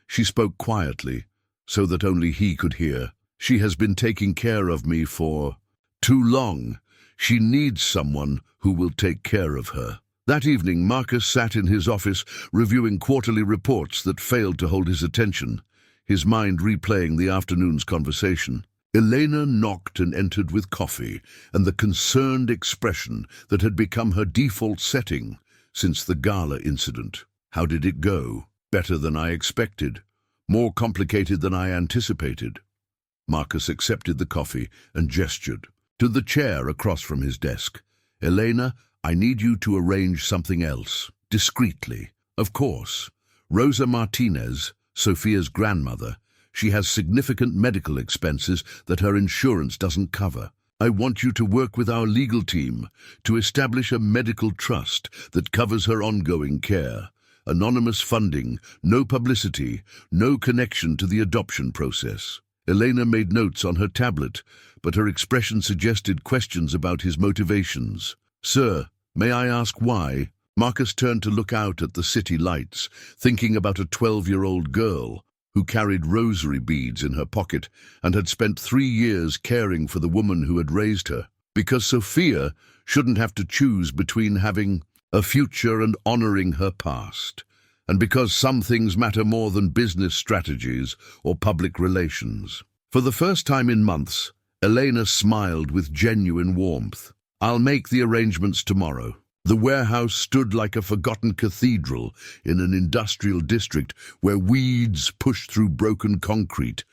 she spoke quietly, so that only he could hear. "She has been taking care of me for too long. She needs someone who will take care of her." That evening, Marcus sat in his office reviewing quarterly reports that failed to hold his attention, his mind replaying the afternoon's conversation. Elena knocked and entered with coffee and the concerned expression that had become her default setting since the gala incident. "How did it go?" "Better than I expected. More complicated than I anticipated." Marcus accepted the coffee and gestured to the chair across from his desk. "Elena, I need you to arrange something else." Discreetly. "Of course. Rosa Martinez, Sophia's grandmother. She has significant medical expenses that her insurance doesn't cover. I want you to work with our legal team to establish a medical trust that covers her ongoing care. Anonymous funding, no publicity, no connection to the adoption process." Elena made notes on her tablet, but her expression suggested questions about his motivations. "Sir, may I ask why?" Marcus turned to look out at the city lights, thinking about a 12-year-old girl who carried rosary beads in her pocket and had spent 3 years caring for the woman who had raised her. Because Sophia shouldn't have to choose between having a future and honoring her past. And because some things matter more than business strategies or public relations. For the first time in months, Elena smiled with genuine warmth. "I'll make the arrangements tomorrow." The warehouse stood like a forgotten cathedral in an industrial district where weeds pushed through broken concrete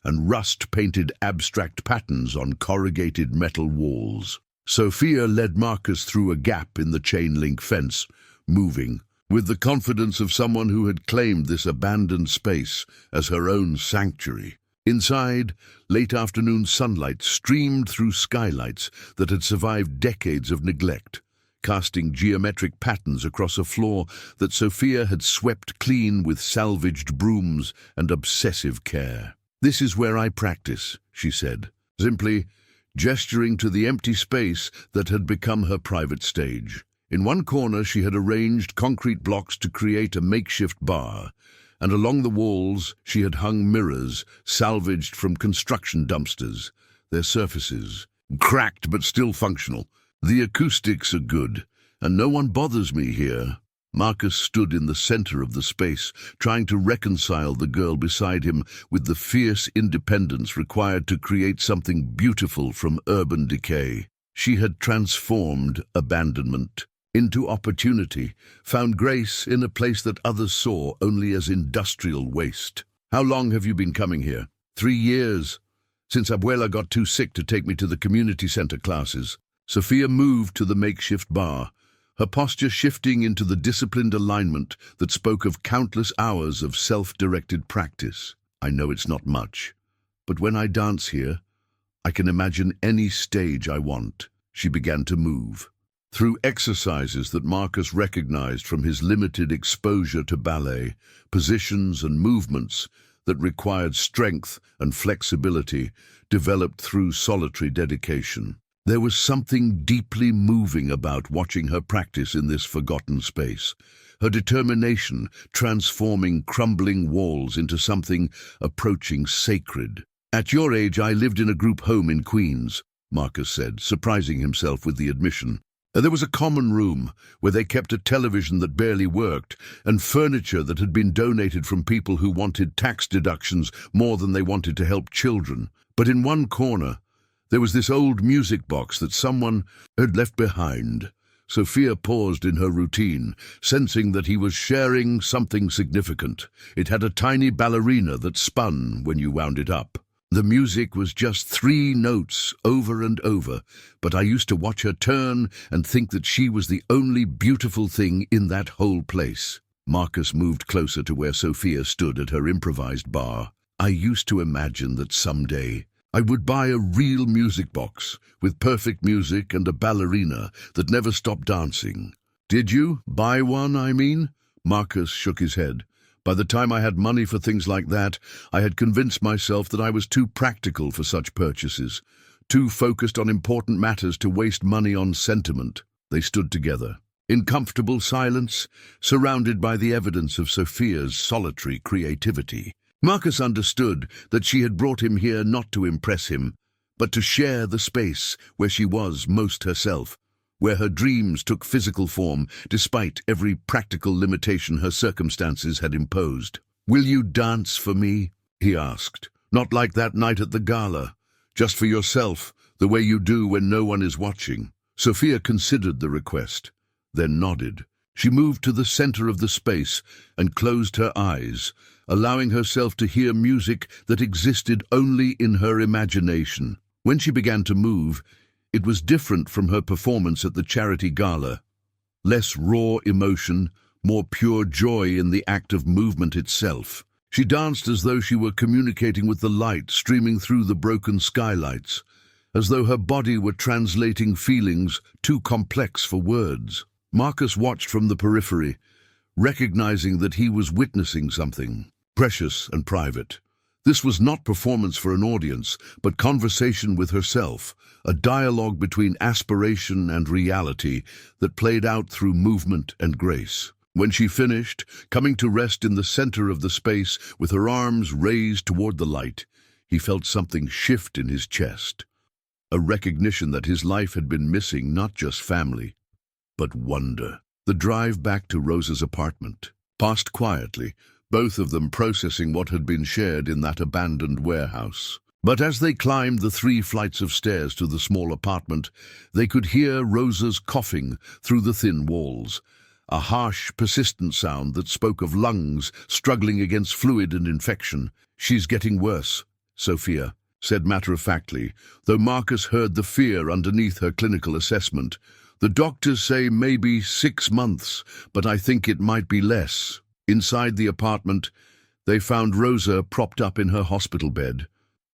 and rust painted abstract patterns on corrugated metal walls. Sophia led Marcus through a gap in the chain-link fence, moving, with the confidence of someone who had claimed this abandoned space as her own sanctuary. Inside, late afternoon sunlight streamed through skylights that had survived decades of neglect, casting geometric patterns across a floor that Sophia had swept clean with salvaged brooms and obsessive care. "This is where I practice," she said, simply gesturing to the empty space that had become her private stage. In one corner she had arranged concrete blocks to create a makeshift bar, and along the walls she had hung mirrors salvaged from construction dumpsters, their surfaces cracked but still functional. "The acoustics are good, and no one bothers me here." Marcus stood in the center of the space, trying to reconcile the girl beside him with the fierce independence required to create something beautiful from urban decay. She had transformed abandonment into opportunity, found grace in a place that others saw only as industrial waste. "How long have you been coming here?" 3 years, since Abuela got too sick to take me to the community center classes." Sophia moved to the makeshift bar, her posture shifting into the disciplined alignment that spoke of countless hours of self-directed practice. "I know it's not much, but when I dance here, I can imagine any stage I want." She began to move. Through exercises that Marcus recognized from his limited exposure to ballet, positions and movements that required strength and flexibility developed through solitary dedication. There was something deeply moving about watching her practice in this forgotten space, her determination transforming crumbling walls into something approaching sacred. "At your age, I lived in a group home in Queens," Marcus said, surprising himself with the admission. There was a common room where they kept a television that barely worked and furniture that had been donated from people who wanted tax deductions more than they wanted to help children. But in one corner, there was this old music box that someone had left behind. Sophia paused in her routine, sensing that he was sharing something significant. It had a tiny ballerina that spun when you wound it up. The music was just 3 notes over and over, but I used to watch her turn and think that she was the only beautiful thing in that whole place. Marcus moved closer to where Sophia stood at her improvised bar. I used to imagine that someday I would buy a real music box with perfect music and a ballerina that never stopped dancing. Did you buy one, I mean? Marcus shook his head. By the time I had money for things like that, I had convinced myself that I was too practical for such purchases, too focused on important matters to waste money on sentiment. They stood together, in comfortable silence, surrounded by the evidence of Sophia's solitary creativity. Marcus understood that she had brought him here not to impress him, but to share the space where she was most herself, where her dreams took physical form despite every practical limitation her circumstances had imposed. "Will you dance for me?" he asked. "Not like that night at the gala, just for yourself, the way you do when no one is watching." Sophia considered the request, then nodded. She moved to the center of the space and closed her eyes, allowing herself to hear music that existed only in her imagination. When she began to move, it was different from her performance at the charity gala. Less raw emotion, more pure joy in the act of movement itself. She danced as though she were communicating with the light streaming through the broken skylights, as though her body were translating feelings too complex for words. Marcus watched from the periphery, recognizing that he was witnessing something precious and private. This was not performance for an audience, but conversation with herself, a dialogue between aspiration and reality that played out through movement and grace. When she finished, coming to rest in the center of the space with her arms raised toward the light, he felt something shift in his chest, a recognition that his life had been missing not just family, but wonder. The drive back to Rosa's apartment passed quietly, both of them processing what had been shared in that abandoned warehouse. But as they climbed the 3 flights of stairs to the small apartment, they could hear Rosa's coughing through the thin walls, a harsh, persistent sound that spoke of lungs struggling against fluid and infection. "She's getting worse," Sophia said matter-of-factly, though Marcus heard the fear underneath her clinical assessment. "The doctors say maybe 6 months, but I think it might be less." Inside the apartment, they found Rosa propped up in her hospital bed,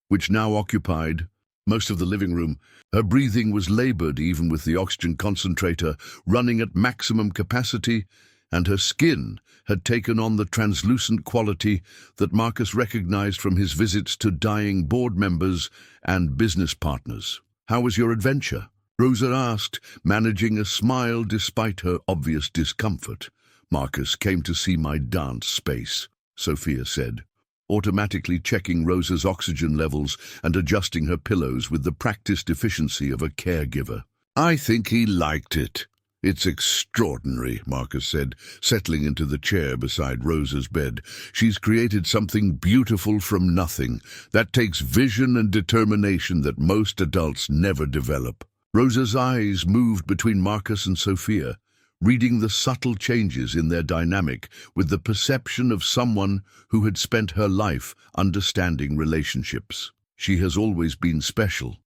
which now occupied most of the living room. Her breathing was labored even with the oxygen concentrator running at maximum capacity, and her skin had taken on the translucent quality that Marcus recognized from his visits to dying board members and business partners. "How was your adventure?" Rosa asked, managing a smile despite her obvious discomfort. "Marcus came to see my dance space," Sophia said, automatically checking Rosa's oxygen levels and adjusting her pillows with the practiced efficiency of a caregiver. "I think he liked it." "It's extraordinary," Marcus said, settling into the chair beside Rosa's bed. "She's created something beautiful from nothing. That takes vision and determination that most adults never develop." Rosa's eyes moved between Marcus and Sophia, reading the subtle changes in their dynamic with the perception of someone who had spent her life understanding relationships. "She has always been special.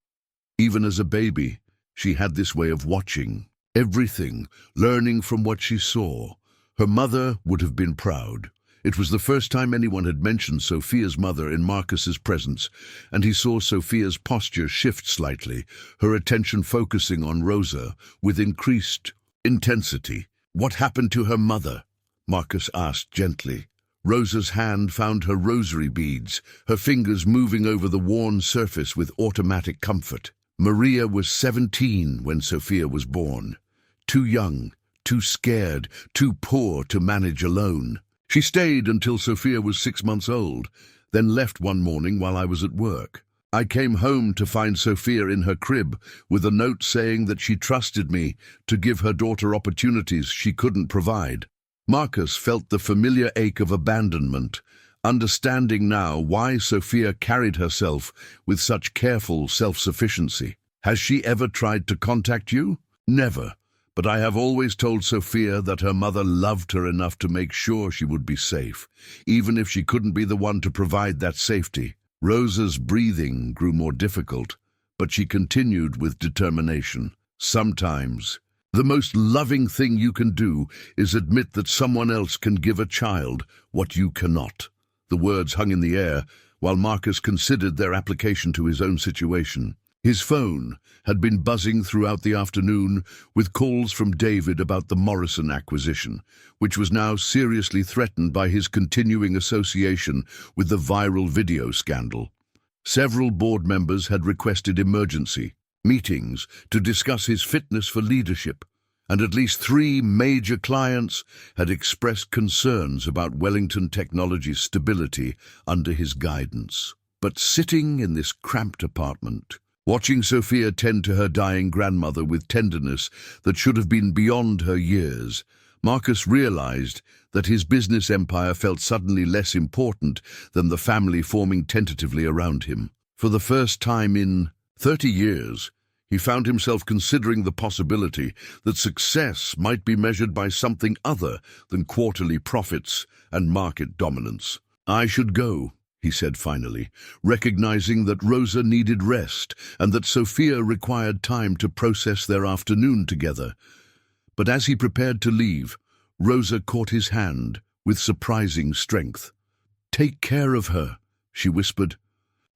Even as a baby, she had this way of watching everything, learning from what she saw. Her mother would have been proud." It was the first time anyone had mentioned Sophia's mother in Marcus's presence, and he saw Sophia's posture shift slightly, her attention focusing on Rosa with increased intensity. "What happened to her mother?" Marcus asked gently. Rosa's hand found her rosary beads, her fingers moving over the worn surface with automatic comfort. "Maria was 17 when Sophia was born. Too young, too scared, too poor to manage alone. She stayed until Sophia was 6 months old, then left one morning while I was at work. I came home to find Sophia in her crib with a note saying that she trusted me to give her daughter opportunities she couldn't provide. Marcus felt the familiar ache of abandonment, understanding now why Sophia carried herself with such careful self-sufficiency. Has she ever tried to contact you? Never. But I have always told Sophia that her mother loved her enough to make sure she would be safe, even if she couldn't be the one to provide that safety. Rosa's breathing grew more difficult, but she continued with determination. Sometimes, the most loving thing you can do is admit that someone else can give a child what you cannot. The words hung in the air while Marcus considered their application to his own situation. His phone had been buzzing throughout the afternoon with calls from David about the Morrison acquisition, which was now seriously threatened by his continuing association with the viral video scandal. Several board members had requested emergency meetings to discuss his fitness for leadership, and at least 3 major clients had expressed concerns about Wellington Technology's stability under his guidance. But sitting in this cramped apartment, watching Sophia tend to her dying grandmother with tenderness that should have been beyond her years, Marcus realized that his business empire felt suddenly less important than the family forming tentatively around him. For the first time in 30 years, he found himself considering the possibility that success might be measured by something other than quarterly profits and market dominance. I should go, he said finally, recognizing that Rosa needed rest and that Sophia required time to process their afternoon together. But as he prepared to leave, Rosa caught his hand with surprising strength. "Take care of her," she whispered,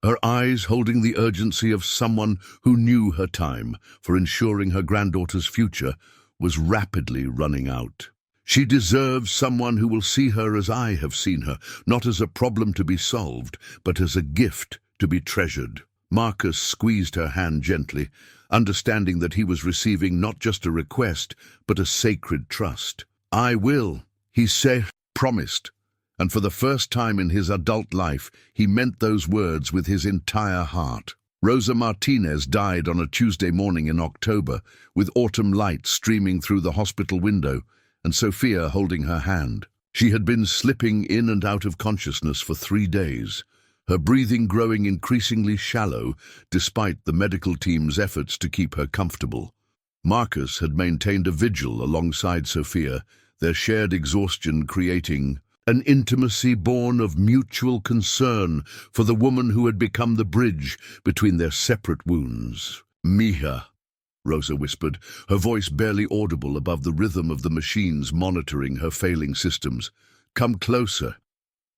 her eyes holding the urgency of someone who knew her time for ensuring her granddaughter's future was rapidly running out. She deserves someone who will see her as I have seen her, not as a problem to be solved, but as a gift to be treasured. Marcus squeezed her hand gently, understanding that he was receiving not just a request, but a sacred trust. "I will," he said, promised. And for the first time in his adult life, he meant those words with his entire heart. Rosa Martinez died on a Tuesday morning in October, with autumn light streaming through the hospital window, and Sophia holding her hand. She had been slipping in and out of consciousness for 3 days, her breathing growing increasingly shallow despite the medical team's efforts to keep her comfortable. Marcus had maintained a vigil alongside Sophia, their shared exhaustion creating an intimacy born of mutual concern for the woman who had become the bridge between their separate wounds. "Mija," Rosa whispered, her voice barely audible above the rhythm of the machines monitoring her failing systems. "Come closer.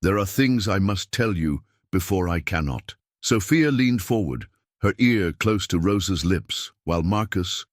There are things I must tell you before I cannot." Sophia leaned forward, her ear close to Rosa's lips, while Marcus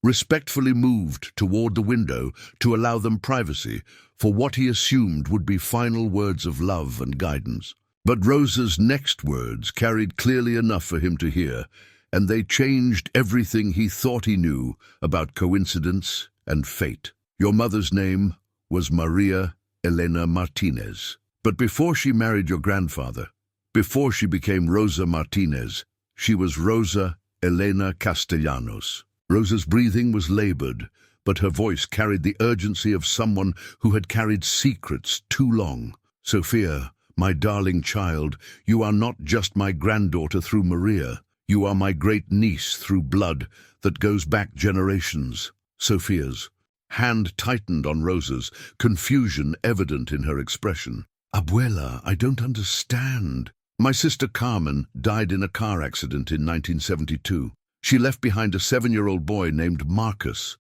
respectfully moved toward the window to allow them privacy for what he assumed would be final words of love and guidance. But Rosa's next words carried clearly enough for him to hear, and they changed everything he thought he knew about coincidence and fate. "Your mother's name was Maria Elena Martinez. But before she married your grandfather, before she became Rosa Martinez, she was Rosa Elena Castellanos." Rosa's breathing was labored, but her voice carried the urgency of someone who had carried secrets too long. "Sophia, my darling child, you are not just my granddaughter through Maria. You are my great niece through blood that goes back generations." Sophia's hand tightened on Rosa's, confusion evident in her expression. "Abuela, I don't understand." "My sister Carmen died in a car accident in 1972. She left behind a 7-year-old boy named Marcus."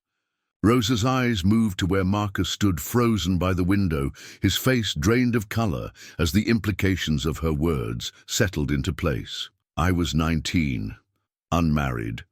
Rosa's eyes moved to where Marcus stood frozen by the window, his face drained of color as the implications of her words settled into place. "I was 19, unmarried,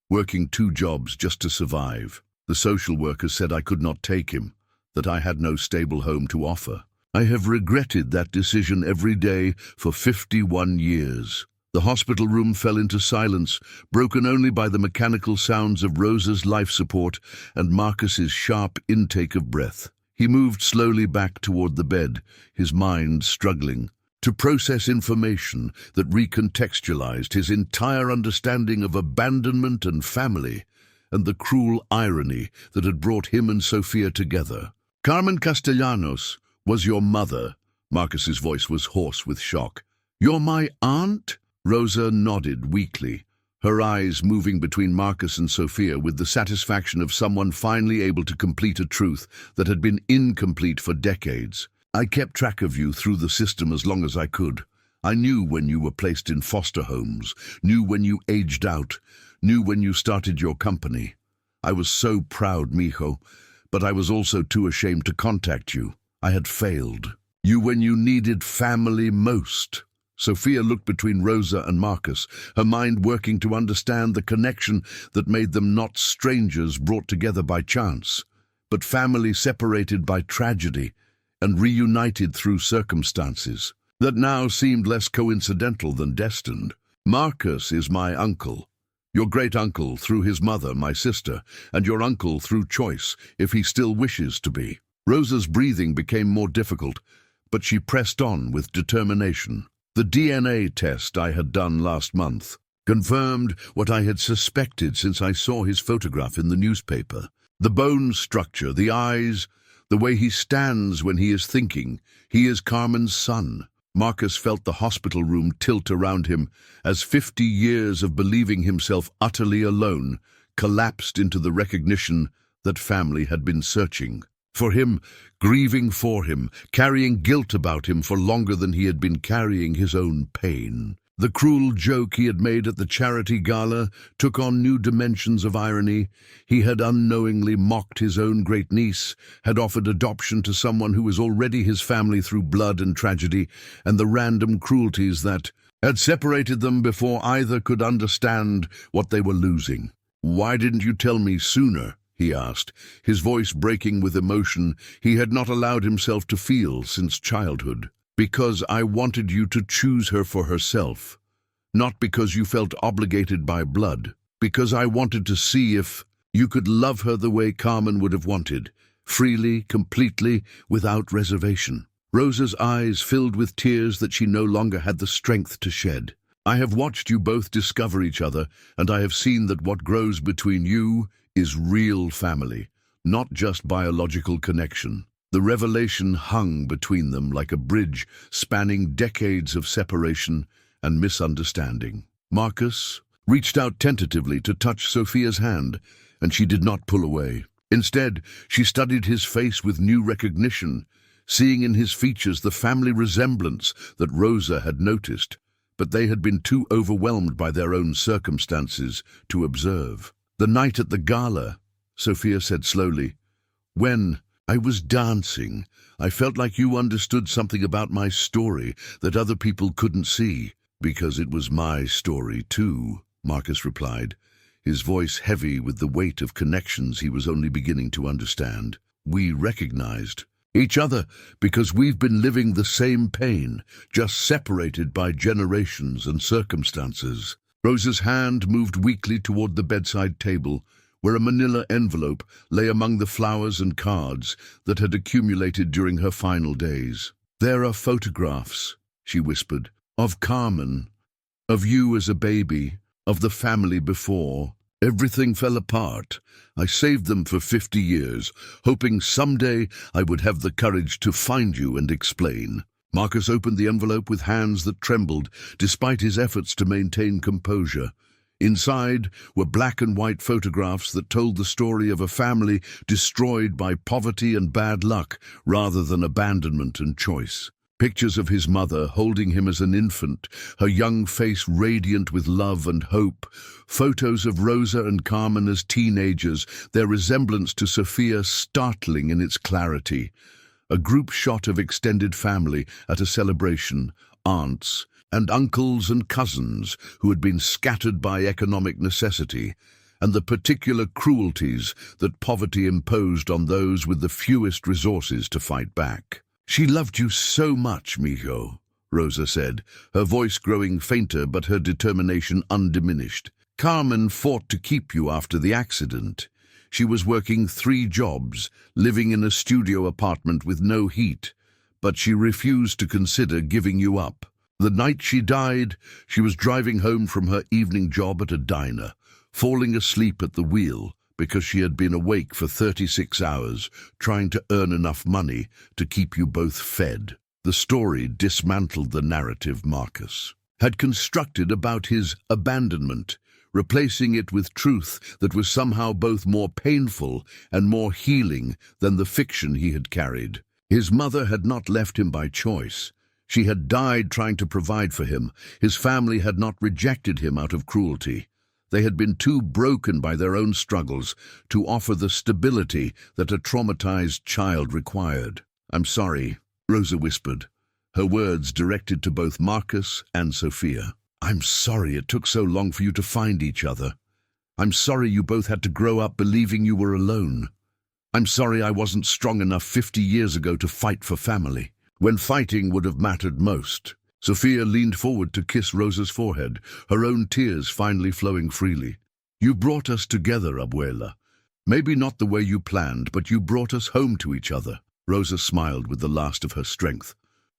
working 2 jobs just to survive. The social worker said I could not take him, that I had no stable home to offer. I have regretted that decision every day for 51 years. The hospital room fell into silence, broken only by the mechanical sounds of Rosa's life support and Marcus's sharp intake of breath. He moved slowly back toward the bed, his mind struggling to process information that recontextualized his entire understanding of abandonment and family, and the cruel irony that had brought him and Sofia together. "Carmen Castellanos was your mother." Marcus's voice was hoarse with shock. "You're my aunt?" Rosa nodded weakly, her eyes moving between Marcus and Sofia with the satisfaction of someone finally able to complete a truth that had been incomplete for decades. "I kept track of you through the system as long as I could. I knew when you were placed in foster homes, knew when you aged out, knew when you started your company. I was so proud, mijo, but I was also too ashamed to contact you. I had failed. You when you needed family most." Sofia looked between Rosa and Marcus, her mind working to understand the connection that made them not strangers brought together by chance, but family separated by tragedy and reunited through circumstances that now seemed less coincidental than destined. "Marcus is my uncle. Your great-uncle through his mother, my sister, and your uncle through choice, if he still wishes to be." Rosa's breathing became more difficult, but she pressed on with determination. "The DNA test I had done last month confirmed what I had suspected since I saw his photograph in the newspaper. The bone structure, the eyes, the way he stands when he is thinking. He is Carmen's son." Marcus felt the hospital room tilt around him as 50 years of believing himself utterly alone collapsed into the recognition that family had been searching for him, grieving for him, carrying guilt about him for longer than he had been carrying his own pain. The cruel joke he had made at the charity gala took on new dimensions of irony. He had unknowingly mocked his own great niece, had offered adoption to someone who was already his family through blood and tragedy, and the random cruelties that had separated them before either could understand what they were losing. "Why didn't you tell me sooner?" he asked, his voice breaking with emotion he had not allowed himself to feel since childhood. "Because I wanted you to choose her for herself. Not because you felt obligated by blood. Because I wanted to see if you could love her the way Carmen would have wanted, freely, completely, without reservation." Rosa's eyes filled with tears that she no longer had the strength to shed. "I have watched you both discover each other, and I have seen that what grows between you is real family, not just biological connection." The revelation hung between them like a bridge spanning decades of separation and misunderstanding. Marcus reached out tentatively to touch Sofia's hand, and she did not pull away. Instead, she studied his face with new recognition, seeing in his features the family resemblance that Rosa had noticed, but they had been too overwhelmed by their own circumstances to observe. "The night at the gala," Sofia said slowly, "when I was dancing, I felt like you understood something about my story that other people couldn't see." "Because it was my story too," Marcus replied, his voice heavy with the weight of connections he was only beginning to understand. "We recognized each other because we've been living the same pain, just separated by generations and circumstances." Rosa's hand moved weakly toward the bedside table, where a manila envelope lay among the flowers and cards that had accumulated during her final days. "There are photographs," she whispered, "of Carmen, of you as a baby, of the family before. Everything fell apart. I saved them for 50 years, hoping someday I would have the courage to find you and explain." Marcus opened the envelope with hands that trembled, despite his efforts to maintain composure. Inside were black and white photographs that told the story of a family destroyed by poverty and bad luck rather than abandonment and choice. Pictures of his mother holding him as an infant, her young face radiant with love and hope. Photos of Rosa and Carmen as teenagers, their resemblance to Sofia startling in its clarity. A group shot of extended family at a celebration, aunts and uncles and cousins who had been scattered by economic necessity, and the particular cruelties that poverty imposed on those with the fewest resources to fight back. "She loved you so much, mijo," Rosa said, her voice growing fainter but her determination undiminished. "Carmen fought to keep you after the accident. She was working 3 jobs, living in a studio apartment with no heat, but she refused to consider giving you up. The night she died, she was driving home from her evening job at a diner, falling asleep at the wheel because she had been awake for 36 hours trying to earn enough money to keep you both fed. The story dismantled the narrative Marcus had constructed about his abandonment, replacing it with truth that was somehow both more painful and more healing than the fiction he had carried. His mother had not left him by choice. She had died trying to provide for him. His family had not rejected him out of cruelty. They had been too broken by their own struggles to offer the stability that a traumatized child required. "I'm sorry," Rosa whispered, her words directed to both Marcus and Sophia. "I'm sorry it took so long for you to find each other. I'm sorry you both had to grow up believing you were alone. I'm sorry I wasn't strong enough 50 years ago to fight for family, when fighting would have mattered most." Sophia leaned forward to kiss Rosa's forehead, her own tears finally flowing freely. "You brought us together, Abuela. Maybe not the way you planned, but you brought us home to each other." Rosa smiled with the last of her strength,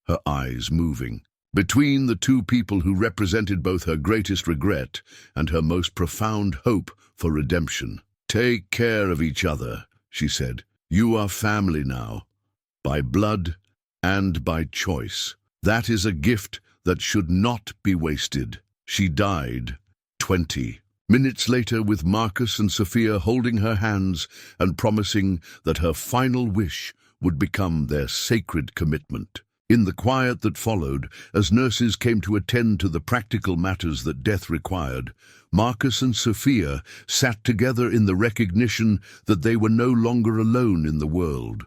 her eyes moving. Between the two people who represented both her greatest regret and her most profound hope for redemption. "Take care of each other," she said. "You are family now, by blood and by choice. That is a gift that should not be wasted." She died 20 minutes later with Marcus and Sophia holding her hands and promising that her final wish would become their sacred commitment. In the quiet that followed, as nurses came to attend to the practical matters that death required, Marcus and Sophia sat together in the recognition that they were no longer alone in the world.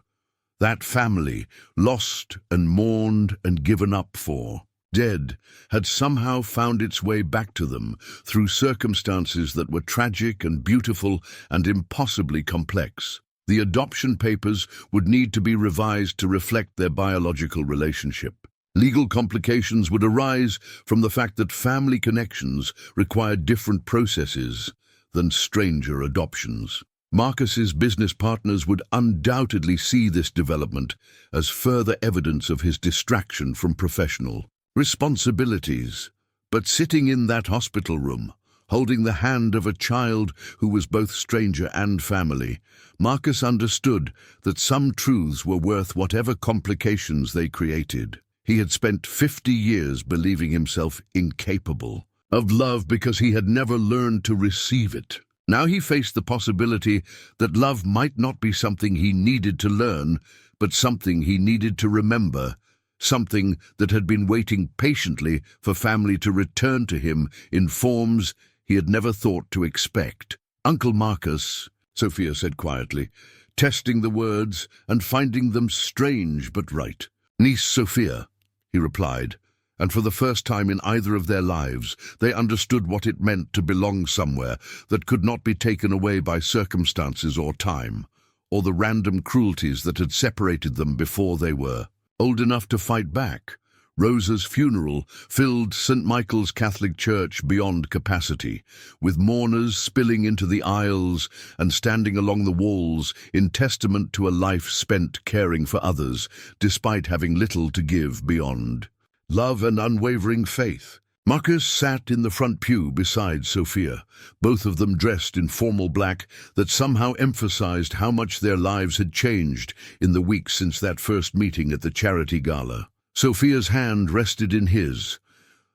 That family, lost and mourned and given up for, dead, had somehow found its way back to them through circumstances that were tragic and beautiful and impossibly complex. The adoption papers would need to be revised to reflect their biological relationship. Legal complications would arise from the fact that family connections required different processes than stranger adoptions. Marcus's business partners would undoubtedly see this development as further evidence of his distraction from professional responsibilities. But sitting in that hospital room, holding the hand of a child who was both stranger and family, Marcus understood that some truths were worth whatever complications they created. He had spent 50 years believing himself incapable of love because he had never learned to receive it. Now he faced the possibility that love might not be something he needed to learn, but something he needed to remember, something that had been waiting patiently for family to return to him in forms he had never thought to expect. "Uncle Marcus," Sophia said quietly, testing the words and finding them strange but right. "Niece Sophia," he replied, and for the first time in either of their lives, they understood what it meant to belong somewhere that could not be taken away by circumstances or time, or the random cruelties that had separated them before they were old enough to fight back. Rosa's funeral filled St. Michael's Catholic Church beyond capacity, with mourners spilling into the aisles and standing along the walls in testament to a life spent caring for others, despite having little to give beyond love and unwavering faith. Marcus sat in the front pew beside Sophia, both of them dressed in formal black that somehow emphasized how much their lives had changed in the weeks since that first meeting at the charity gala. Sophia's hand rested in his,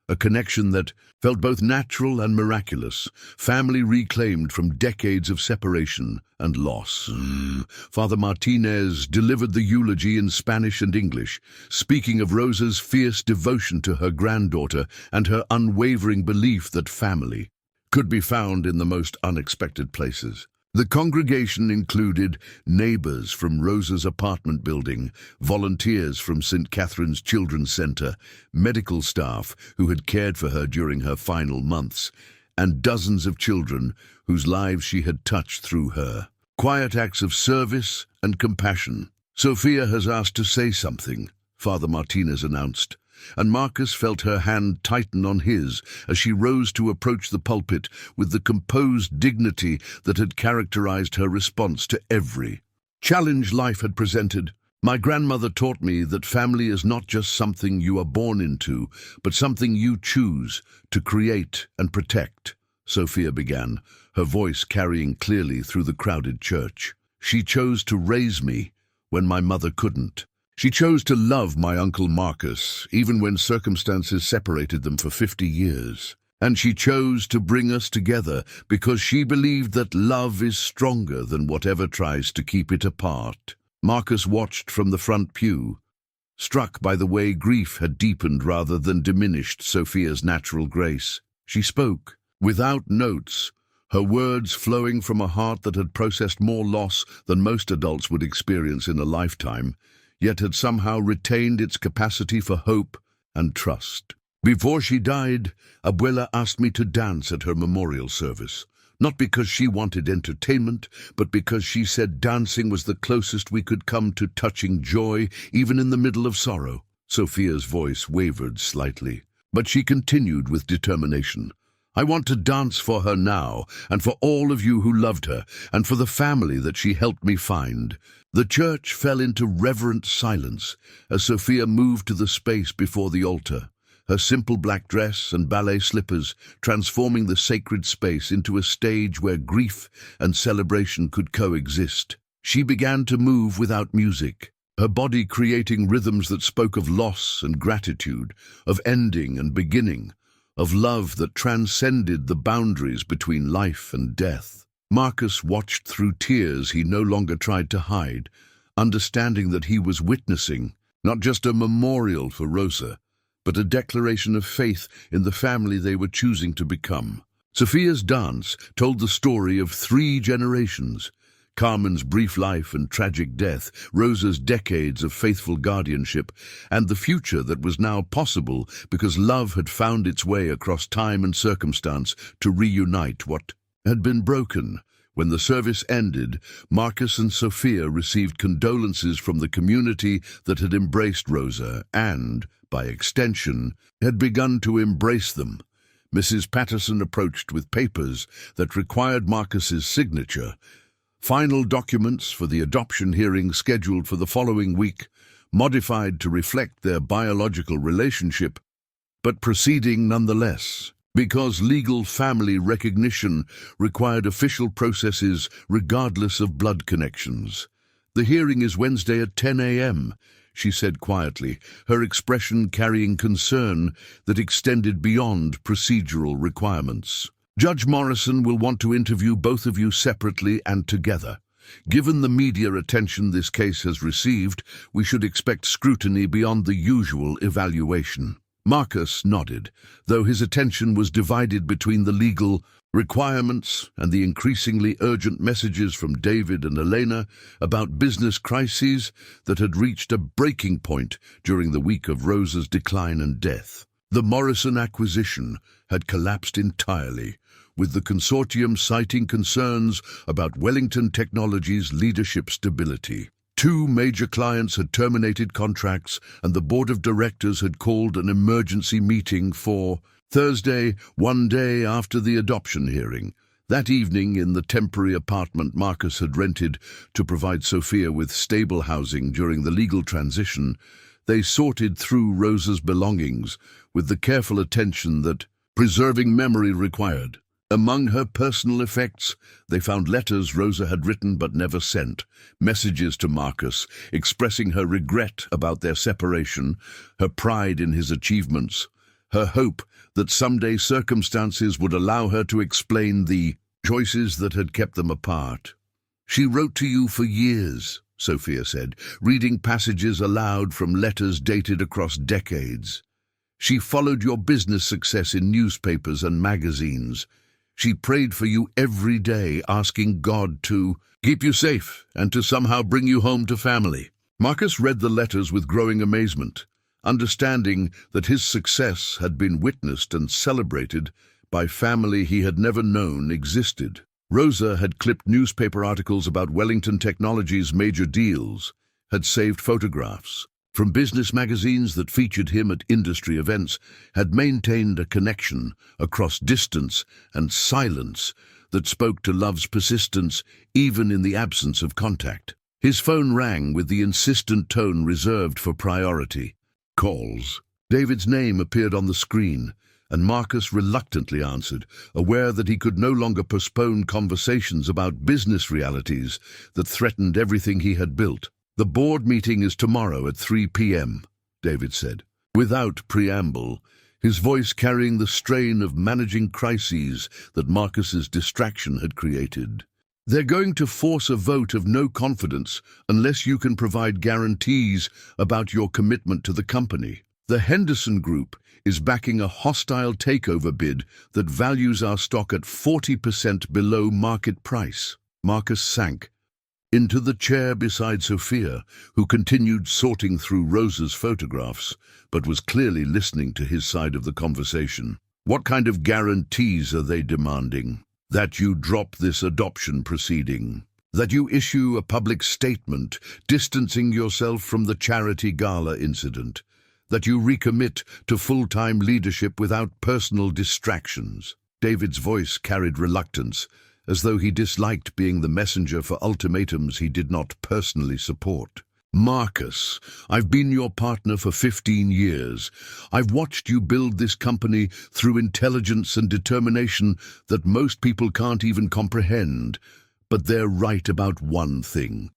a connection that felt both natural and miraculous, family reclaimed from decades of separation and loss. Father Martinez delivered the eulogy in Spanish and English, speaking of Rosa's fierce devotion to her granddaughter and her unwavering belief that family could be found in the most unexpected places. The congregation included neighbors from Rosa's apartment building, volunteers from St. Catherine's Children's Center, medical staff who had cared for her during her final months, and dozens of children whose lives she had touched through her. Quiet acts of service and compassion. "Sophia has asked to say something," Father Martinez announced, and Marcus felt her hand tighten on his as she rose to approach the pulpit with the composed dignity that had characterized her response to every challenge life had presented. My grandmother taught me that family is not just something you are born into, but something you choose to create and protect, Sophia began, her voice carrying clearly through the crowded church. She chose to raise me when my mother couldn't. She chose to love my Uncle Marcus, even when circumstances separated them for 50 years. And she chose to bring us together because she believed that love is stronger than whatever tries to keep it apart. Marcus watched from the front pew, struck by the way grief had deepened rather than diminished Sophia's natural grace. She spoke, without notes, her words flowing from a heart that had processed more loss than most adults would experience in a lifetime, yet had somehow retained its capacity for hope and trust. Before she died, Abuela asked me to dance at her memorial service, not because she wanted entertainment, but because she said dancing was the closest we could come to touching joy, even in the middle of sorrow. Sophia's voice wavered slightly, but she continued with determination. I want to dance for her now, and for all of you who loved her, and for the family that she helped me find. The church fell into reverent silence as Sophia moved to the space before the altar, her simple black dress and ballet slippers transforming the sacred space into a stage where grief and celebration could coexist. She began to move without music, her body creating rhythms that spoke of loss and gratitude, of ending and beginning, of love that transcended the boundaries between life and death. Marcus watched through tears he no longer tried to hide, understanding that he was witnessing not just a memorial for Rosa, but a declaration of faith in the family they were choosing to become. Sophia's dance told the story of 3 generations: Carmen's brief life and tragic death, Rosa's decades of faithful guardianship, and the future that was now possible because love had found its way across time and circumstance to reunite what had been broken. When the service ended, Marcus and Sophia received condolences from the community that had embraced Rosa and, by extension, had begun to embrace them. Mrs. Patterson approached with papers that required Marcus's signature. Final documents for the adoption hearing scheduled for the following week, modified to reflect their biological relationship, but proceeding nonetheless, because legal family recognition required official processes regardless of blood connections. The hearing is Wednesday at 10 a.m., she said quietly, her expression carrying concern that extended beyond procedural requirements. Judge Morrison will want to interview both of you separately and together. Given the media attention this case has received, we should expect scrutiny beyond the usual evaluation. Marcus nodded, though his attention was divided between the legal requirements and the increasingly urgent messages from David and Elena about business crises that had reached a breaking point during the week of Rosa's decline and death. The Morrison acquisition had collapsed entirely, with the consortium citing concerns about Wellington Technologies' leadership stability. 2 major clients had terminated contracts, and the board of directors had called an emergency meeting for Thursday, 1 day after the adoption hearing. That evening, in the temporary apartment Marcus had rented to provide Sophia with stable housing during the legal transition, they sorted through Rosa's belongings with the careful attention that preserving memory required. Among her personal effects, they found letters Rosa had written but never sent, messages to Marcus expressing her regret about their separation, her pride in his achievements, her hope that someday circumstances would allow her to explain the choices that had kept them apart. "She wrote to you for years," Sophia said, reading passages aloud from letters dated across decades. "She followed your business success in newspapers and magazines. She prayed for you every day, asking God to keep you safe and to somehow bring you home to family." Marcus read the letters with growing amazement, understanding that his success had been witnessed and celebrated by family he had never known existed. Rosa had clipped newspaper articles about Wellington Technologies' major deals, had saved photographs from business magazines that featured him at industry events, had maintained a connection across distance and silence that spoke to love's persistence even in the absence of contact. His phone rang with the insistent tone reserved for priority. Calls. David's name appeared on the screen, and Marcus reluctantly answered, aware that he could no longer postpone conversations about business realities that threatened everything he had built. "The board meeting is tomorrow at 3 p.m., David said, without preamble, his voice carrying the strain of managing crises that Marcus's distraction had created. "They're going to force a vote of no confidence unless you can provide guarantees about your commitment to the company. The Henderson Group is backing a hostile takeover bid that values our stock at 40% below market price." Marcus sank into the chair beside Sophia, who continued sorting through Rosa's photographs, but was clearly listening to his side of the conversation. "What kind of guarantees are they demanding?" "That you drop this adoption proceeding. That you issue a public statement distancing yourself from the charity gala incident. That you recommit to full-time leadership without personal distractions." David's voice carried reluctance, as though he disliked being the messenger for ultimatums he did not personally support. "Marcus, I've been your partner for 15 years. I've watched you build this company through intelligence and determination that most people can't even comprehend. But they're right about one thing.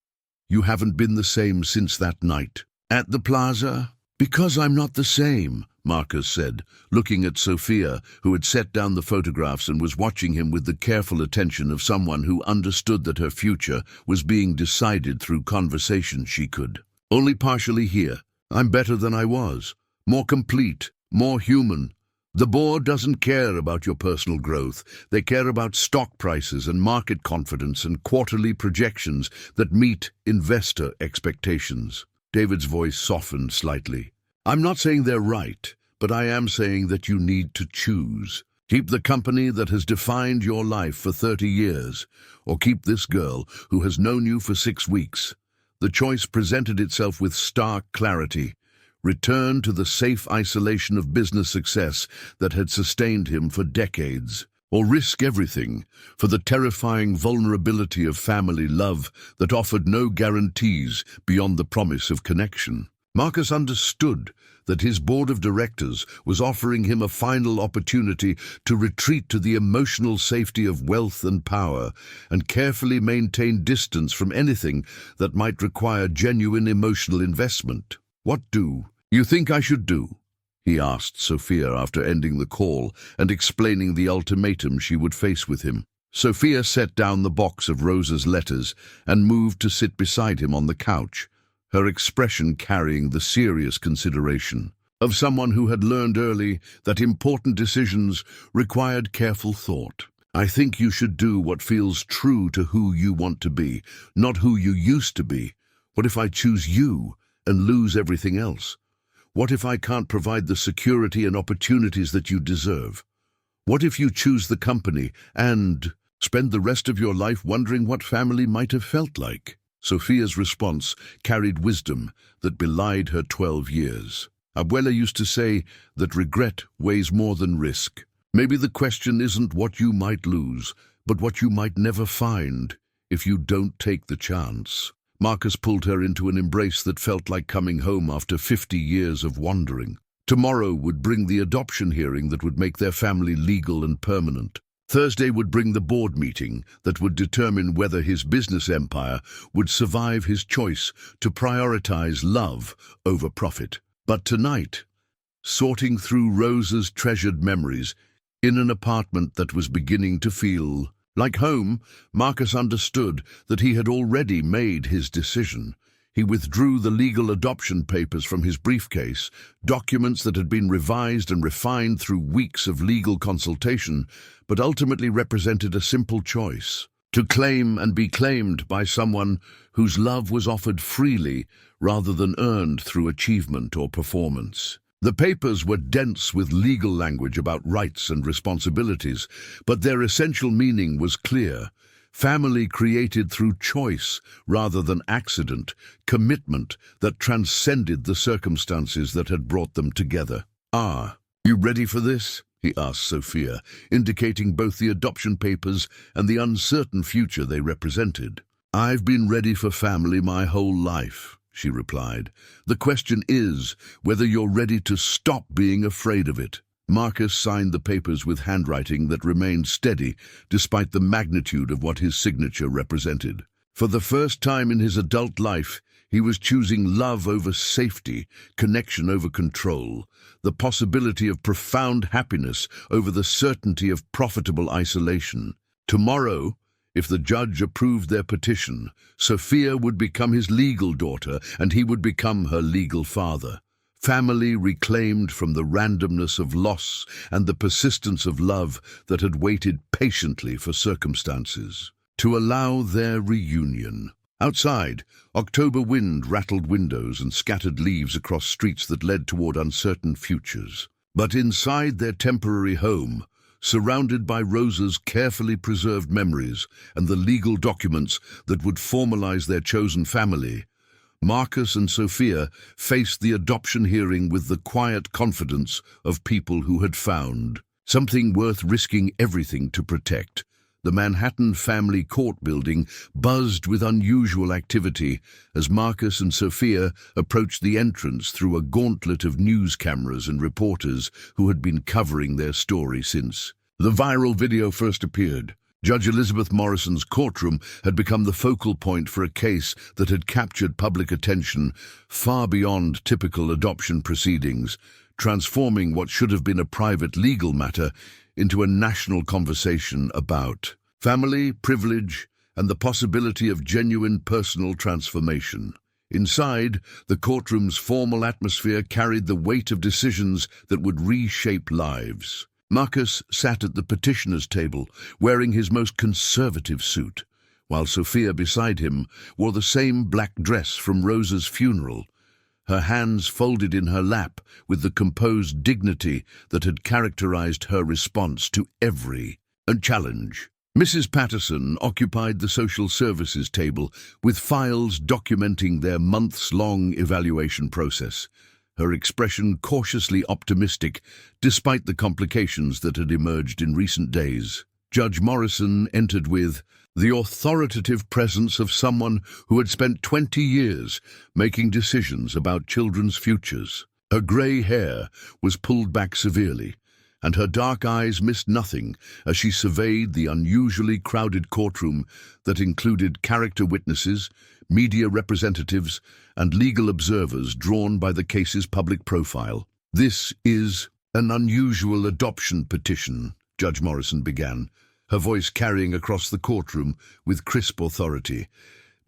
You haven't been the same since that night at the plaza." "Because I'm not the same," Marcus said, looking at Sophia, who had set down the photographs and was watching him with the careful attention of someone who understood that her future was being decided through conversation she could only partially hear. "I'm better than I was, more complete, more human. The board doesn't care about your personal growth. They care about stock prices and market confidence and quarterly projections that meet investor expectations." David's voice softened slightly. "I'm not saying they're right, but I am saying that you need to choose. Keep the company that has defined your life for 30 years, or keep this girl who has known you for 6 weeks. The choice presented itself with stark clarity. Return to the safe isolation of business success that had sustained him for decades, or risk everything for the terrifying vulnerability of family love that offered no guarantees beyond the promise of connection." Marcus understood that his board of directors was offering him a final opportunity to retreat to the emotional safety of wealth and power and carefully maintain distance from anything that might require genuine emotional investment. "What do you think I should do?" he asked Sophia after ending the call and explaining the ultimatum she would face with him. Sophia set down the box of Rosa's letters and moved to sit beside him on the couch, her expression carrying the serious consideration of someone who had learned early that important decisions required careful thought. "I think you should do what feels true to who you want to be, not who you used to be. What if I choose you and lose everything else? What if I can't provide the security and opportunities that you deserve? What if you choose the company and spend the rest of your life wondering what family might have felt like?" Sophia's response carried wisdom that belied her 12 years. Abuela used to say that regret weighs more than risk. Maybe the question isn't what you might lose, but what you might never find if you don't take the chance. Marcus pulled her into an embrace that felt like coming home after 50 years of wandering. Tomorrow would bring the adoption hearing that would make their family legal and permanent. Thursday would bring the board meeting that would determine whether his business empire would survive his choice to prioritize love over profit. But tonight, sorting through Rosa's treasured memories in an apartment that was beginning to feel like home, Marcus understood that he had already made his decision. He withdrew the legal adoption papers from his briefcase, documents that had been revised and refined through weeks of legal consultation, but ultimately represented a simple choice: to claim and be claimed by someone whose love was offered freely rather than earned through achievement or performance. The papers were dense with legal language about rights and responsibilities, but their essential meaning was clear: family created through choice rather than accident, commitment that transcended the circumstances that had brought them together. "Ah, you ready for this?" he asked Sophia, indicating both the adoption papers and the uncertain future they represented. "I've been ready for family my whole life," she replied. "The question is whether you're ready to stop being afraid of it." Marcus signed the papers with handwriting that remained steady despite the magnitude of what his signature represented. For the first time in his adult life, he was choosing love over safety, connection over control, the possibility of profound happiness over the certainty of profitable isolation. Tomorrow, if the judge approved their petition, Sophia would become his legal daughter and he would become her legal father. Family reclaimed from the randomness of loss and the persistence of love that had waited patiently for circumstances to allow their reunion. Outside, October wind rattled windows and scattered leaves across streets that led toward uncertain futures. But inside their temporary home, surrounded by Rosa's carefully preserved memories and the legal documents that would formalize their chosen family, Marcus and Sophia faced the adoption hearing with the quiet confidence of people who had found something worth risking everything to protect. The Manhattan family court building buzzed with unusual activity as Marcus and Sophia approached the entrance through a gauntlet of news cameras and reporters who had been covering their story since the viral video first appeared. Judge Elizabeth Morrison's courtroom had become the focal point for a case that had captured public attention far beyond typical adoption proceedings, transforming what should have been a private legal matter into a national conversation about family, privilege, and the possibility of genuine personal transformation. Inside, the courtroom's formal atmosphere carried the weight of decisions that would reshape lives. Marcus sat at the petitioner's table, wearing his most conservative suit, while Sophia beside him wore the same black dress from Rosa's funeral, her hands folded in her lap with the composed dignity that had characterized her response to every challenge. Mrs. Patterson occupied the social services table with files documenting their months-long evaluation process, her expression cautiously optimistic despite the complications that had emerged in recent days. Judge Morrison entered with the authoritative presence of someone who had spent 20 years making decisions about children's futures. Her grey hair was pulled back severely, and her dark eyes missed nothing as she surveyed the unusually crowded courtroom that included character witnesses, media representatives, and legal observers drawn by the case's public profile. "This is an unusual adoption petition," Judge Morrison began, her voice carrying across the courtroom with crisp authority.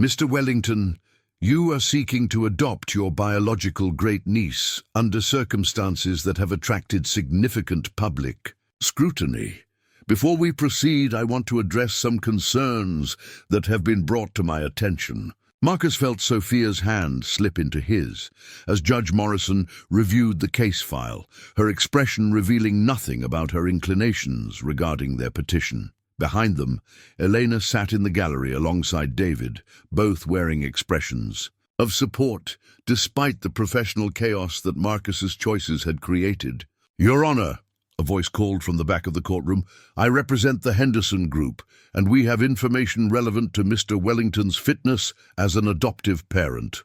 "Mr. Wellington, you are seeking to adopt your biological great-niece under circumstances that have attracted significant public scrutiny. Before we proceed, I want to address some concerns that have been brought to my attention." Marcus felt Sophia's hand slip into his as Judge Morrison reviewed the case file, her expression revealing nothing about her inclinations regarding their petition. Behind them, Elena sat in the gallery alongside David, both wearing expressions of support, despite the professional chaos that Marcus's choices had created. "Your Honor," a voice called from the back of the courtroom, "I represent the Henderson Group, and we have information relevant to Mr. Wellington's fitness as an adoptive parent."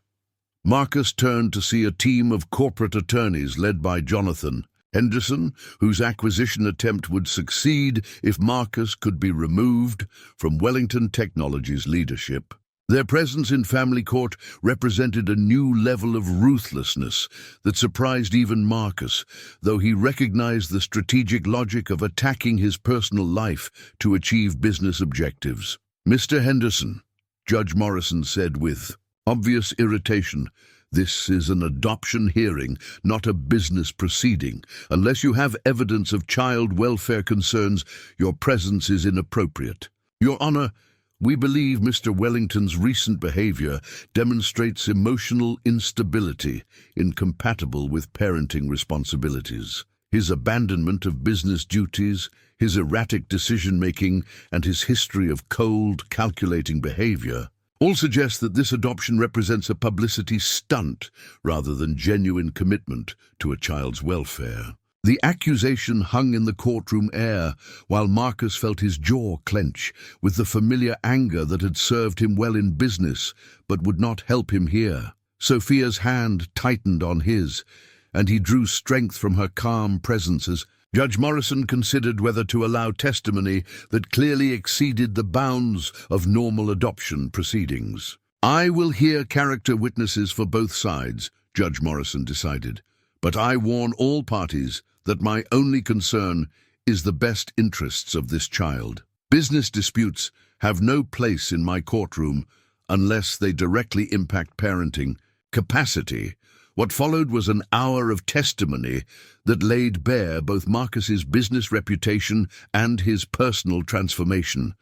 Marcus turned to see a team of corporate attorneys led by Jonathan Henderson, whose acquisition attempt would succeed if Marcus could be removed from Wellington Technologies' leadership. Their presence in family court represented a new level of ruthlessness that surprised even Marcus, though he recognized the strategic logic of attacking his personal life to achieve business objectives. "Mr. Henderson," Judge Morrison said with obvious irritation, "this is an adoption hearing, not a business proceeding. Unless you have evidence of child welfare concerns, your presence is inappropriate." "Your Honor, we believe Mr. Wellington's recent behavior demonstrates emotional instability incompatible with parenting responsibilities. His abandonment of business duties, his erratic decision-making, and his history of cold, calculating behavior all suggest that this adoption represents a publicity stunt rather than genuine commitment to a child's welfare." The accusation hung in the courtroom air, while Marcus felt his jaw clench with the familiar anger that had served him well in business, but would not help him here. Sophia's hand tightened on his, and he drew strength from her calm presence as Judge Morrison considered whether to allow testimony that clearly exceeded the bounds of normal adoption proceedings. "I will hear character witnesses for both sides," Judge Morrison decided, "but I warn all parties that my only concern is the best interests of this child. Business disputes have no place in my courtroom unless they directly impact parenting capacity." What followed was an hour of testimony that laid bare both Marcus's business reputation and his personal transformation.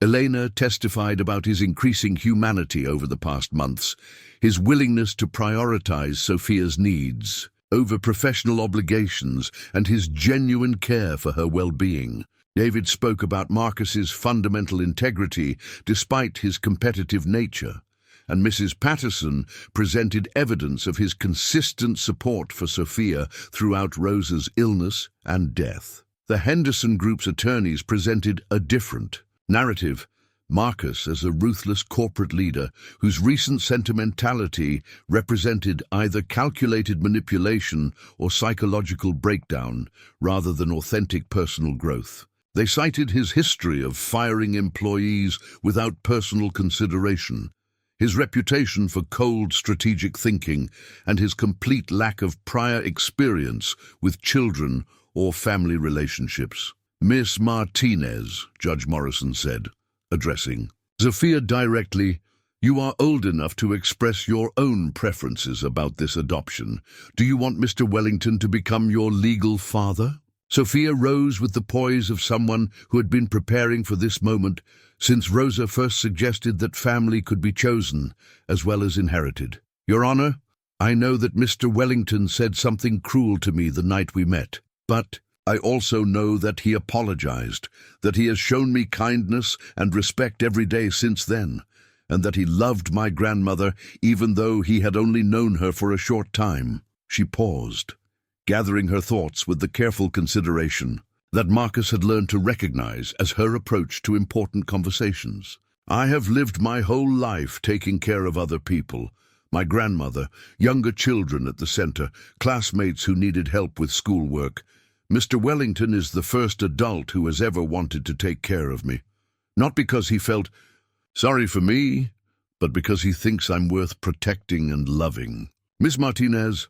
Elena testified about his increasing humanity over the past months, his willingness to prioritize Sophia's needs over professional obligations, and his genuine care for her well-being. David spoke about Marcus's fundamental integrity despite his competitive nature, and Mrs. Patterson presented evidence of his consistent support for Sophia throughout Rosa's illness and death. The Henderson Group's attorneys presented a different narrative. Marcus as a ruthless corporate leader whose recent sentimentality represented either calculated manipulation or psychological breakdown rather than authentic personal growth. They cited his history of firing employees without personal consideration, his reputation for cold strategic thinking, and his complete lack of prior experience with children or family relationships. "Miss Martinez," Judge Morrison said, addressing Sophia directly, "you are old enough to express your own preferences about this adoption. Do you want Mr. Wellington to become your legal father?" Sophia rose with the poise of someone who had been preparing for this moment since Rosa first suggested that family could be chosen as well as inherited. "Your Honor, I know that Mr. Wellington said something cruel to me the night we met, but I also know that he apologized, that he has shown me kindness and respect every day since then, and that he loved my grandmother even though he had only known her for a short time." She paused, gathering her thoughts with the careful consideration that Marcus had learned to recognize as her approach to important conversations. "I have lived my whole life taking care of other people. My grandmother, younger children at the center, classmates who needed help with schoolwork. Mr. Wellington is the first adult who has ever wanted to take care of me. Not because he felt sorry for me, but because he thinks I'm worth protecting and loving." "Miss Martinez,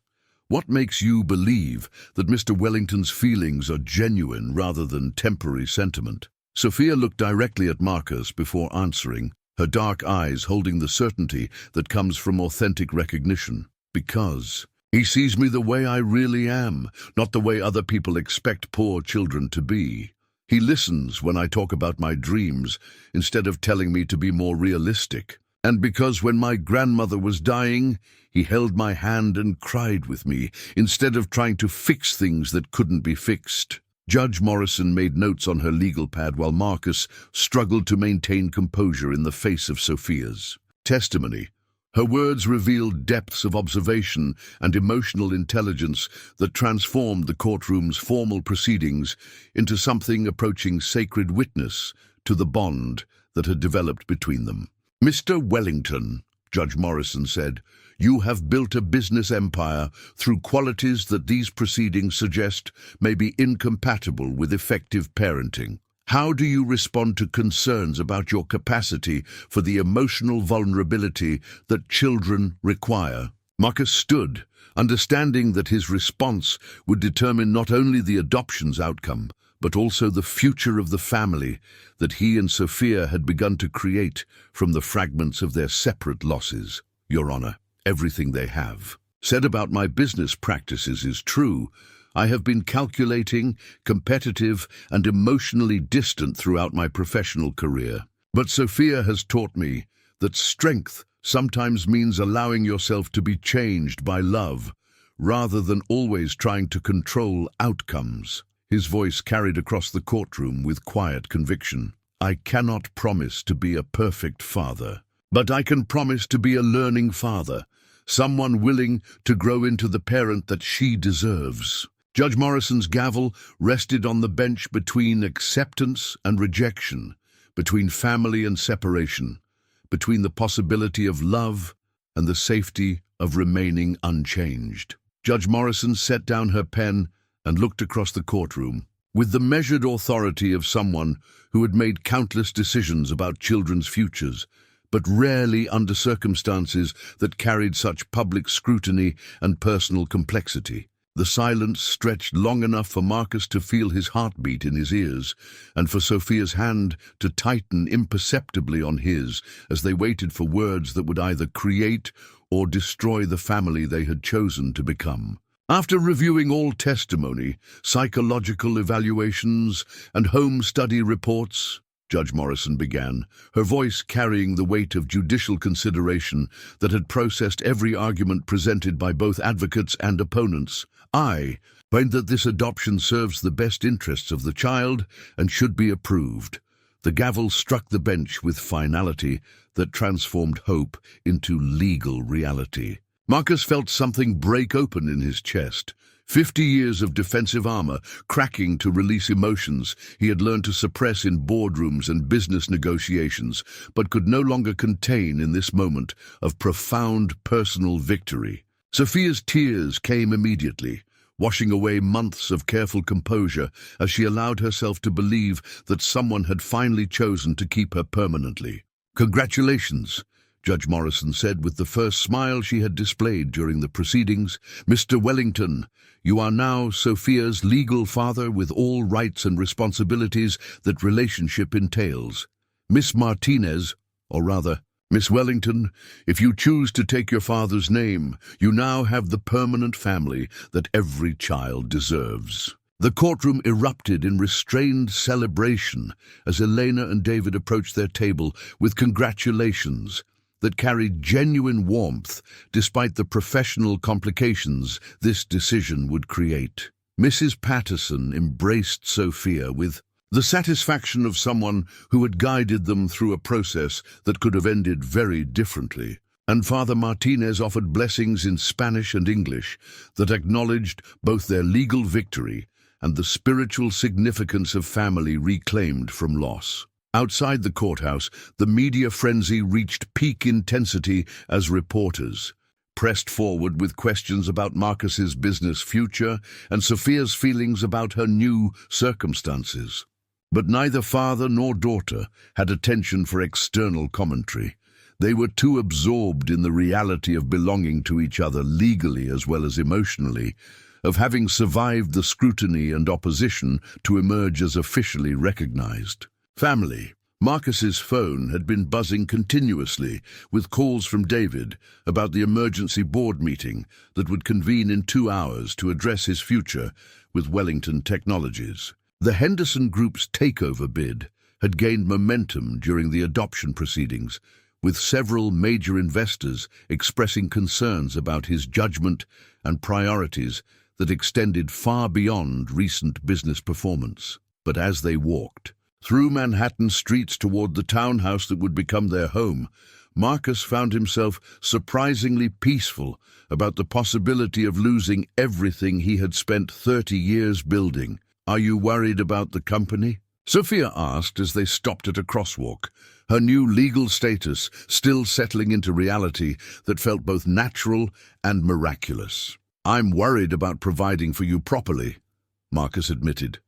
what makes you believe that Mr. Wellington's feelings are genuine rather than temporary sentiment?" Sophia looked directly at Marcus before answering, her dark eyes holding the certainty that comes from authentic recognition. "Because he sees me the way I really am, not the way other people expect poor children to be. He listens when I talk about my dreams instead of telling me to be more realistic. And because when my grandmother was dying, he held my hand and cried with me instead of trying to fix things that couldn't be fixed." Judge Morrison made notes on her legal pad while Marcus struggled to maintain composure in the face of Sophia's testimony. Her words revealed depths of observation and emotional intelligence that transformed the courtroom's formal proceedings into something approaching sacred witness to the bond that had developed between them. "Mr. Wellington," Judge Morrison said, "you have built a business empire through qualities that these proceedings suggest may be incompatible with effective parenting. How do you respond to concerns about your capacity for the emotional vulnerability that children require?" Marcus stood, understanding that his response would determine not only the adoption's outcome, but also the future of the family that he and Sophia had begun to create from the fragments of their separate losses. "Your Honor, everything they have said about my business practices is true. I have been calculating, competitive, and emotionally distant throughout my professional career. But Sophia has taught me that strength sometimes means allowing yourself to be changed by love, rather than always trying to control outcomes." His voice carried across the courtroom with quiet conviction. "I cannot promise to be a perfect father, but I can promise to be a learning father, someone willing to grow into the parent that she deserves." Judge Morrison's gavel rested on the bench between acceptance and rejection, between family and separation, between the possibility of love and the safety of remaining unchanged. Judge Morrison set down her pen and looked across the courtroom. With the measured authority of someone who had made countless decisions about children's futures, but rarely under circumstances that carried such public scrutiny and personal complexity. The silence stretched long enough for Marcus to feel his heartbeat in his ears, and for Sophia's hand to tighten imperceptibly on his as they waited for words that would either create or destroy the family they had chosen to become. After reviewing all testimony, psychological evaluations, and home study reports, Judge Morrison began, her voice carrying the weight of judicial consideration that had processed every argument presented by both advocates and opponents. I find that this adoption serves the best interests of the child and should be approved. The gavel struck the bench with finality that transformed hope into legal reality. Marcus felt something break open in his chest. 50 years of defensive armor cracking to release emotions he had learned to suppress in boardrooms and business negotiations, but could no longer contain in this moment of profound personal victory. Sophia's tears came immediately, washing away months of careful composure as she allowed herself to believe that someone had finally chosen to keep her permanently. "Congratulations," Judge Morrison said with the first smile she had displayed during the proceedings. "Mr. Wellington, you are now Sophia's legal father with all rights and responsibilities that relationship entails. Miss Martinez, or rather, Miss Wellington, if you choose to take your father's name, you now have the permanent family that every child deserves." The courtroom erupted in restrained celebration as Elena and David approached their table with congratulations that carried genuine warmth despite the professional complications this decision would create. Mrs. Patterson embraced Sophia with the satisfaction of someone who had guided them through a process that could have ended very differently, and Father Martinez offered blessings in Spanish and English that acknowledged both their legal victory and the spiritual significance of family reclaimed from loss. Outside the courthouse, the media frenzy reached peak intensity as reporters pressed forward with questions about Marcus's business future and Sophia's feelings about her new circumstances. But neither father nor daughter had attention for external commentary. They were too absorbed in the reality of belonging to each other legally as well as emotionally, of having survived the scrutiny and opposition to emerge as officially recognized. Family. Marcus's phone had been buzzing continuously with calls from David about the emergency board meeting that would convene in 2 hours to address his future with Wellington Technologies. The Henderson Group's takeover bid had gained momentum during the adoption proceedings, with several major investors expressing concerns about his judgment and priorities that extended far beyond recent business performance. But as they walked through Manhattan streets toward the townhouse that would become their home, Marcus found himself surprisingly peaceful about the possibility of losing everything he had spent 30 years building. "Are you worried about the company?" Sophia asked as they stopped at a crosswalk, her new legal status still settling into reality that felt both natural and miraculous. "I'm worried about providing for you properly," Marcus admitted.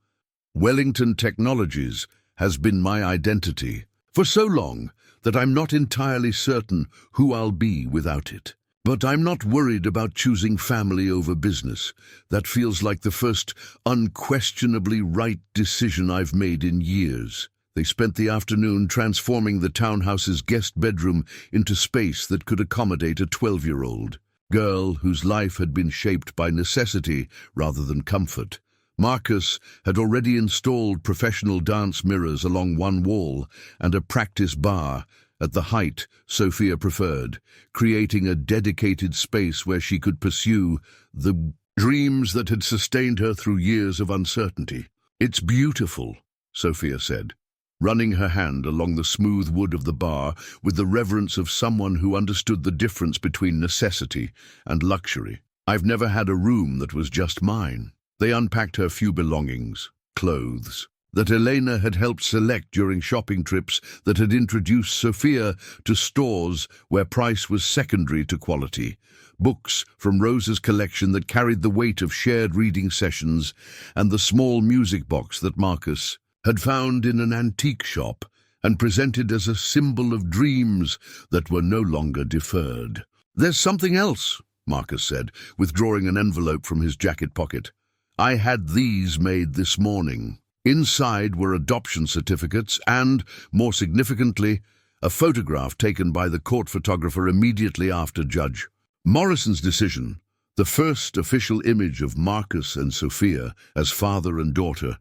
"Wellington Technologies has been my identity for so long that I'm not entirely certain who I'll be without it. But I'm not worried about choosing family over business. That feels like the first unquestionably right decision I've made in years." They spent the afternoon transforming the townhouse's guest bedroom into space that could accommodate a 12-year-old girl whose life had been shaped by necessity rather than comfort. Marcus had already installed professional dance mirrors along one wall and a practice bar at the height Sophia preferred, creating a dedicated space where she could pursue the dreams that had sustained her through years of uncertainty. "It's beautiful," Sophia said, running her hand along the smooth wood of the bar with the reverence of someone who understood the difference between necessity and luxury. "I've never had a room that was just mine." They unpacked her few belongings, clothes, that Elena had helped select during shopping trips that had introduced Sophia to stores where price was secondary to quality, books from Rosa's collection that carried the weight of shared reading sessions, and the small music box that Marcus had found in an antique shop and presented as a symbol of dreams that were no longer deferred. "There's something else," Marcus said, withdrawing an envelope from his jacket pocket. "I had these made this morning." Inside were adoption certificates and, more significantly, a photograph taken by the court photographer immediately after Judge Morrison's decision, the first official image of Marcus and Sophia as father and daughter,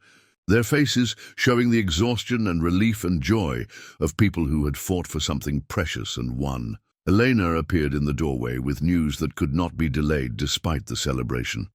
their faces showing the exhaustion and relief and joy of people who had fought for something precious and won. Elena appeared in the doorway with news that could not be delayed despite the celebration.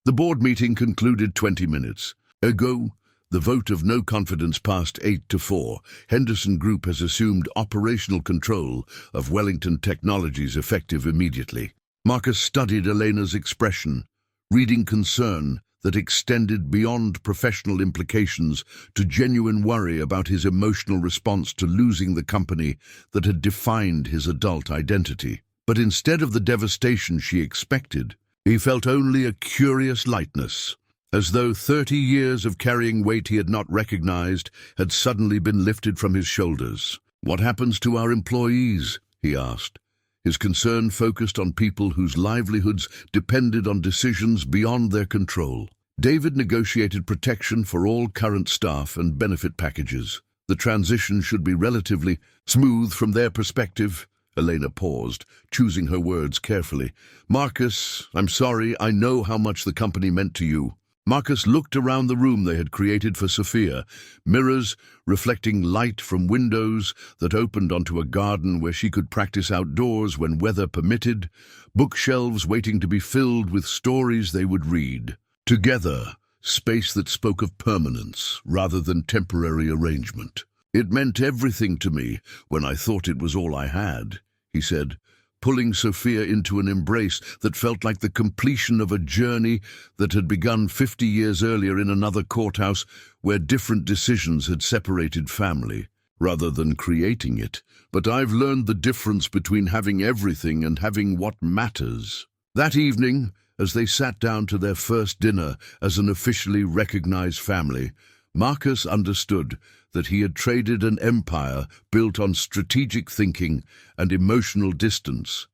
The board meeting concluded 20 minutes ago. The vote of no confidence passed 8-4. Henderson Group has assumed operational control of Wellington Technologies effective immediately. Marcus studied Elena's expression, reading concern that extended beyond professional implications to genuine worry about his emotional response to losing the company that had defined his adult identity. But instead of the devastation she expected, he felt only a curious lightness, as though 30 years of carrying weight he had not recognized had suddenly been lifted from his shoulders. "What happens to our employees?" he asked, his concern focused on people whose livelihoods depended on decisions beyond their control. David negotiated protection for all current staff and benefit packages. The transition should be relatively smooth from their perspective. Elena paused, choosing her words carefully. "Marcus, I'm sorry, I know how much the company meant to you." Marcus looked around the room they had created for Sophia, mirrors reflecting light from windows that opened onto a garden where she could practice outdoors when weather permitted, bookshelves waiting to be filled with stories they would read. Together, space that spoke of permanence rather than temporary arrangement. "It meant everything to me when I thought it was all I had," he said, pulling Sophia into an embrace that felt like the completion of a journey that had begun 50 years earlier in another courthouse where different decisions had separated family, rather than creating it. "But I've learned the difference between having everything and having what matters." That evening, as they sat down to their first dinner as an officially recognized family, Marcus understood that he had traded an empire built on strategic thinking and emotional distance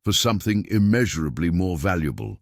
for something immeasurably more valuable,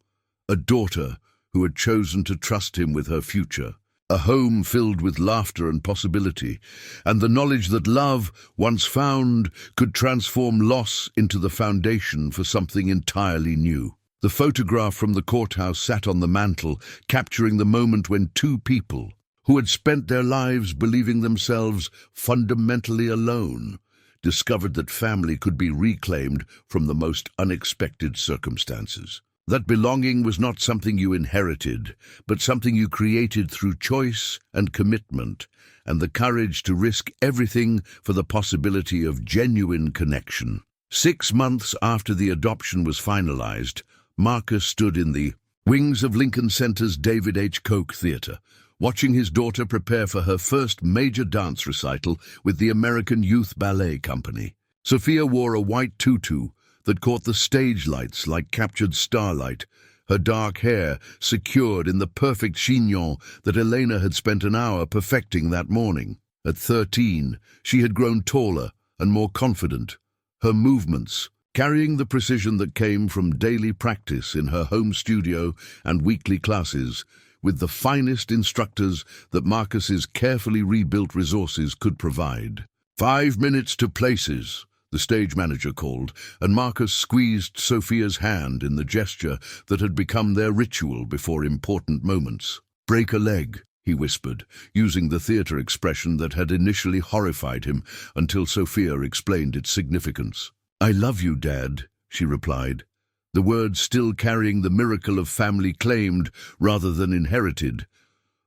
a daughter who had chosen to trust him with her future, a home filled with laughter and possibility, and the knowledge that love, once found, could transform loss into the foundation for something entirely new. The photograph from the courthouse sat on the mantel, capturing the moment when two people who had spent their lives believing themselves fundamentally alone, discovered that family could be reclaimed from the most unexpected circumstances. That belonging was not something you inherited, but something you created through choice and commitment, and the courage to risk everything for the possibility of genuine connection. 6 months after the adoption was finalized, Marcus stood in the wings of Lincoln Center's David H. Koch Theater, watching his daughter prepare for her first major dance recital with the American Youth Ballet Company. Sophia wore a white tutu that caught the stage lights like captured starlight, her dark hair secured in the perfect chignon that Elena had spent an hour perfecting that morning. At 13, she had grown taller and more confident, her movements carrying the precision that came from daily practice in her home studio and weekly classes, with the finest instructors that Marcus's carefully rebuilt resources could provide. 5 minutes to places, the stage manager called, and Marcus squeezed Sophia's hand in the gesture that had become their ritual before important moments. "Break a leg," he whispered, using the theater expression that had initially horrified him until Sophia explained its significance. "I love you, Dad," she replied, the words still carrying the miracle of family claimed rather than inherited,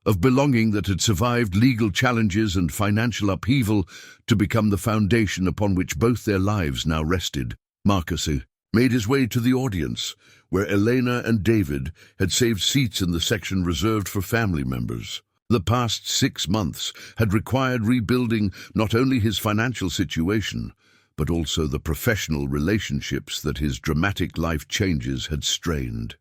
of belonging that had survived legal challenges and financial upheaval to become the foundation upon which both their lives now rested. Marcus made his way to the audience, where Elena and David had saved seats in the section reserved for family members. The past 6 months had required rebuilding not only his financial situation, but also the professional relationships that his dramatic life changes had strained.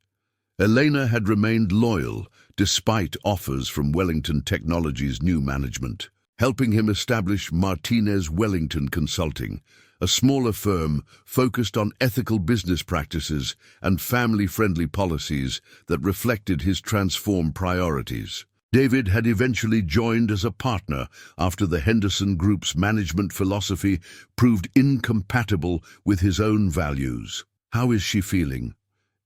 Elena had remained loyal despite offers from Wellington Technologies' new management, helping him establish Martinez Wellington Consulting, a smaller firm focused on ethical business practices and family-friendly policies that reflected his transformed priorities. David had eventually joined as a partner after the Henderson Group's management philosophy proved incompatible with his own values. "How is she feeling?"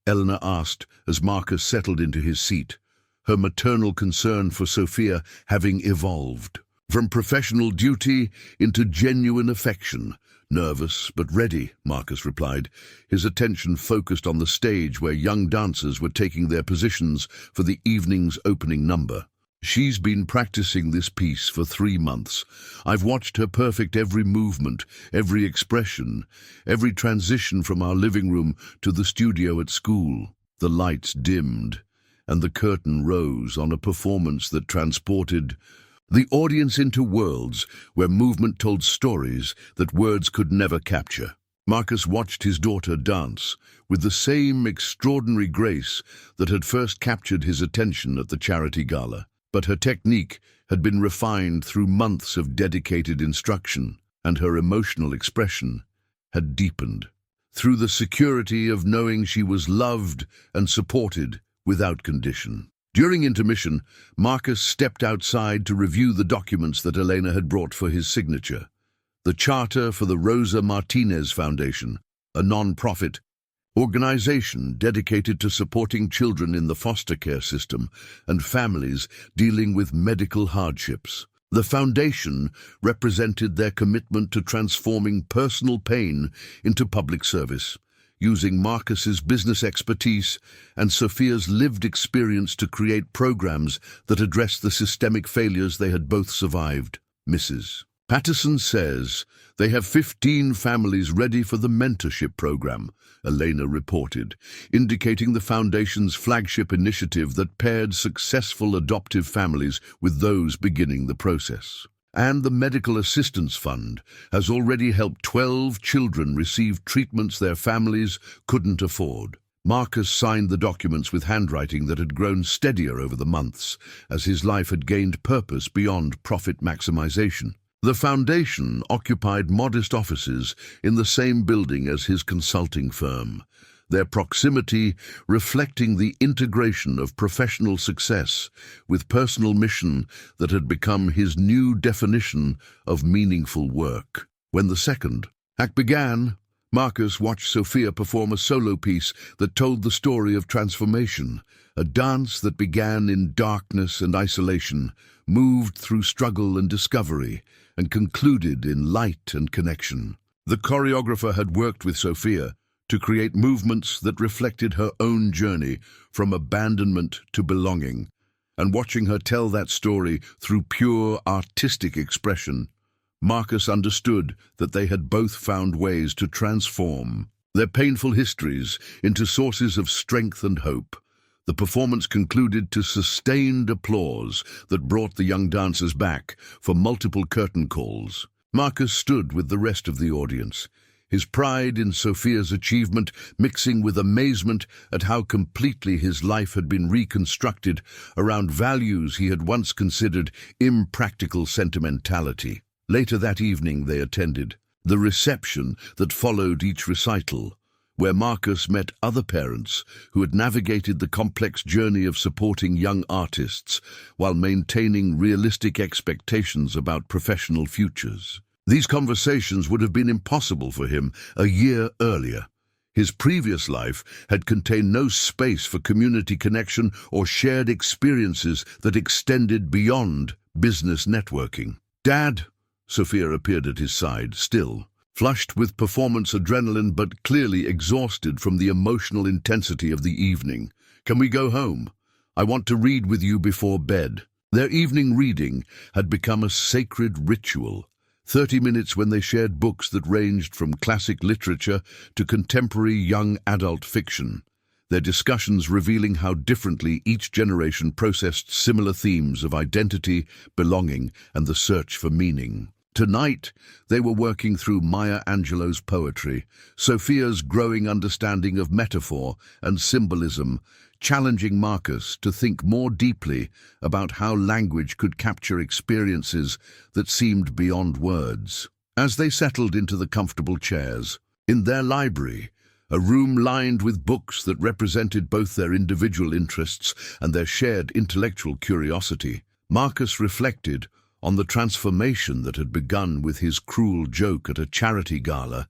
Eleanor asked as Marcus settled into his seat, her maternal concern for Sophia having evolved from professional duty into genuine affection. "Nervous, but ready," Marcus replied, his attention focused on the stage where young dancers were taking their positions for the evening's opening number. "She's been practicing this piece for 3 months. I've watched her perfect every movement, every expression, every transition from our living room to the studio at school." The lights dimmed, and the curtain rose on a performance that transported the audience into worlds where movement told stories that words could never capture. Marcus watched his daughter dance with the same extraordinary grace that had first captured his attention at the charity gala. But her technique had been refined through months of dedicated instruction, and her emotional expression had deepened through the security of knowing she was loved and supported without condition. During intermission, Marcus stepped outside to review the documents that Elena had brought for his signature. The charter for the Rosa Martinez Foundation, a non-profit organization dedicated to supporting children in the foster care system and families dealing with medical hardships. The foundation represented their commitment to transforming personal pain into public service, using Marcus's business expertise and Sophia's lived experience to create programs that address the systemic failures they had both survived. Mrs. Patterson says they have 15 families ready for the mentorship program, Elena reported, indicating the foundation's flagship initiative that paired successful adoptive families with those beginning the process. And the Medical Assistance Fund has already helped 12 children receive treatments their families couldn't afford. Marcus signed the documents with handwriting that had grown steadier over the months, as his life had gained purpose beyond profit maximization. The foundation occupied modest offices in the same building as his consulting firm, their proximity reflecting the integration of professional success with personal mission that had become his new definition of meaningful work. When the second act began, Marcus watched Sophia perform a solo piece that told the story of transformation, a dance that began in darkness and isolation, moved through struggle and discovery, and concluded in light and connection. The choreographer had worked with Sophia to create movements that reflected her own journey from abandonment to belonging, and watching her tell that story through pure artistic expression, Marcus understood that they had both found ways to transform their painful histories into sources of strength and hope. The performance concluded to sustained applause that brought the young dancers back for multiple curtain calls. Marcus stood with the rest of the audience, his pride in Sophia's achievement mixing with amazement at how completely his life had been reconstructed around values he had once considered impractical sentimentality. Later that evening they attended the reception that followed each recital, where Marcus met other parents who had navigated the complex journey of supporting young artists while maintaining realistic expectations about professional futures. These conversations would have been impossible for him a year earlier. His previous life had contained no space for community connection or shared experiences that extended beyond business networking. "Dad," Sophia appeared at his side, still flushed with performance adrenaline but clearly exhausted from the emotional intensity of the evening. "Can we go home? I want to read with you before bed." Their evening reading had become a sacred ritual, 30 minutes when they shared books that ranged from classic literature to contemporary young adult fiction, their discussions revealing how differently each generation processed similar themes of identity, belonging, and the search for meaning. Tonight, they were working through Maya Angelou's poetry, Sophia's growing understanding of metaphor and symbolism, challenging Marcus to think more deeply about how language could capture experiences that seemed beyond words. As they settled into the comfortable chairs, in their library, a room lined with books that represented both their individual interests and their shared intellectual curiosity, Marcus reflected on the transformation that had begun with his cruel joke at a charity gala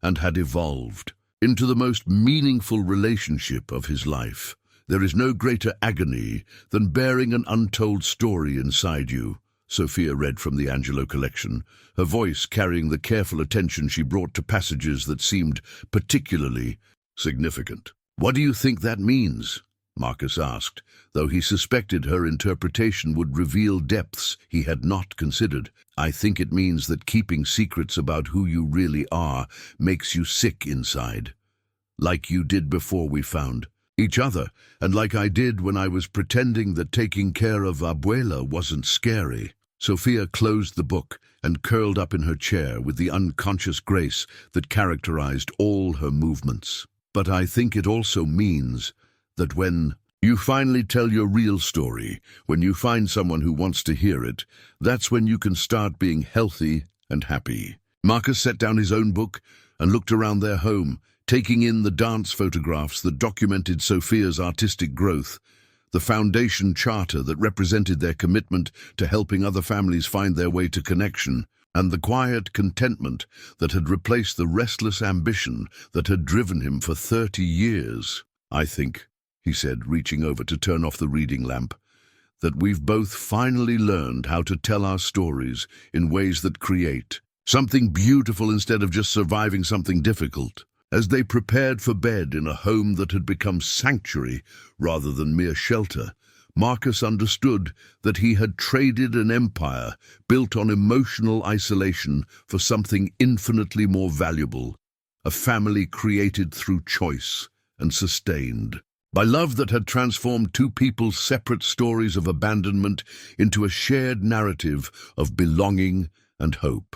and had evolved into the most meaningful relationship of his life. There is no greater agony than bearing an untold story inside you, Sophia read from the Angelou collection, her voice carrying the careful attention she brought to passages that seemed particularly significant. "What do you think that means?" Marcus asked, though he suspected her interpretation would reveal depths he had not considered. "I think it means that keeping secrets about who you really are makes you sick inside. Like you did before we found each other, and like I did when I was pretending that taking care of Abuela wasn't scary." Sophia closed the book and curled up in her chair with the unconscious grace that characterized all her movements. "But I think it also means that when you finally tell your real story, when you find someone who wants to hear it, that's when you can start being healthy and happy." Marcus set down his own book and looked around their home, taking in the dance photographs that documented Sophia's artistic growth, the foundation charter that represented their commitment to helping other families find their way to connection, and the quiet contentment that had replaced the restless ambition that had driven him for 30 years. "I think," he said, reaching over to turn off the reading lamp, "that we've both finally learned how to tell our stories in ways that create something beautiful instead of just surviving something difficult." As they prepared for bed in a home that had become sanctuary rather than mere shelter, Marcus understood that he had traded an empire built on emotional isolation for something infinitely more valuable, a family created through choice and sustained by love that had transformed two people's separate stories of abandonment into a shared narrative of belonging and hope.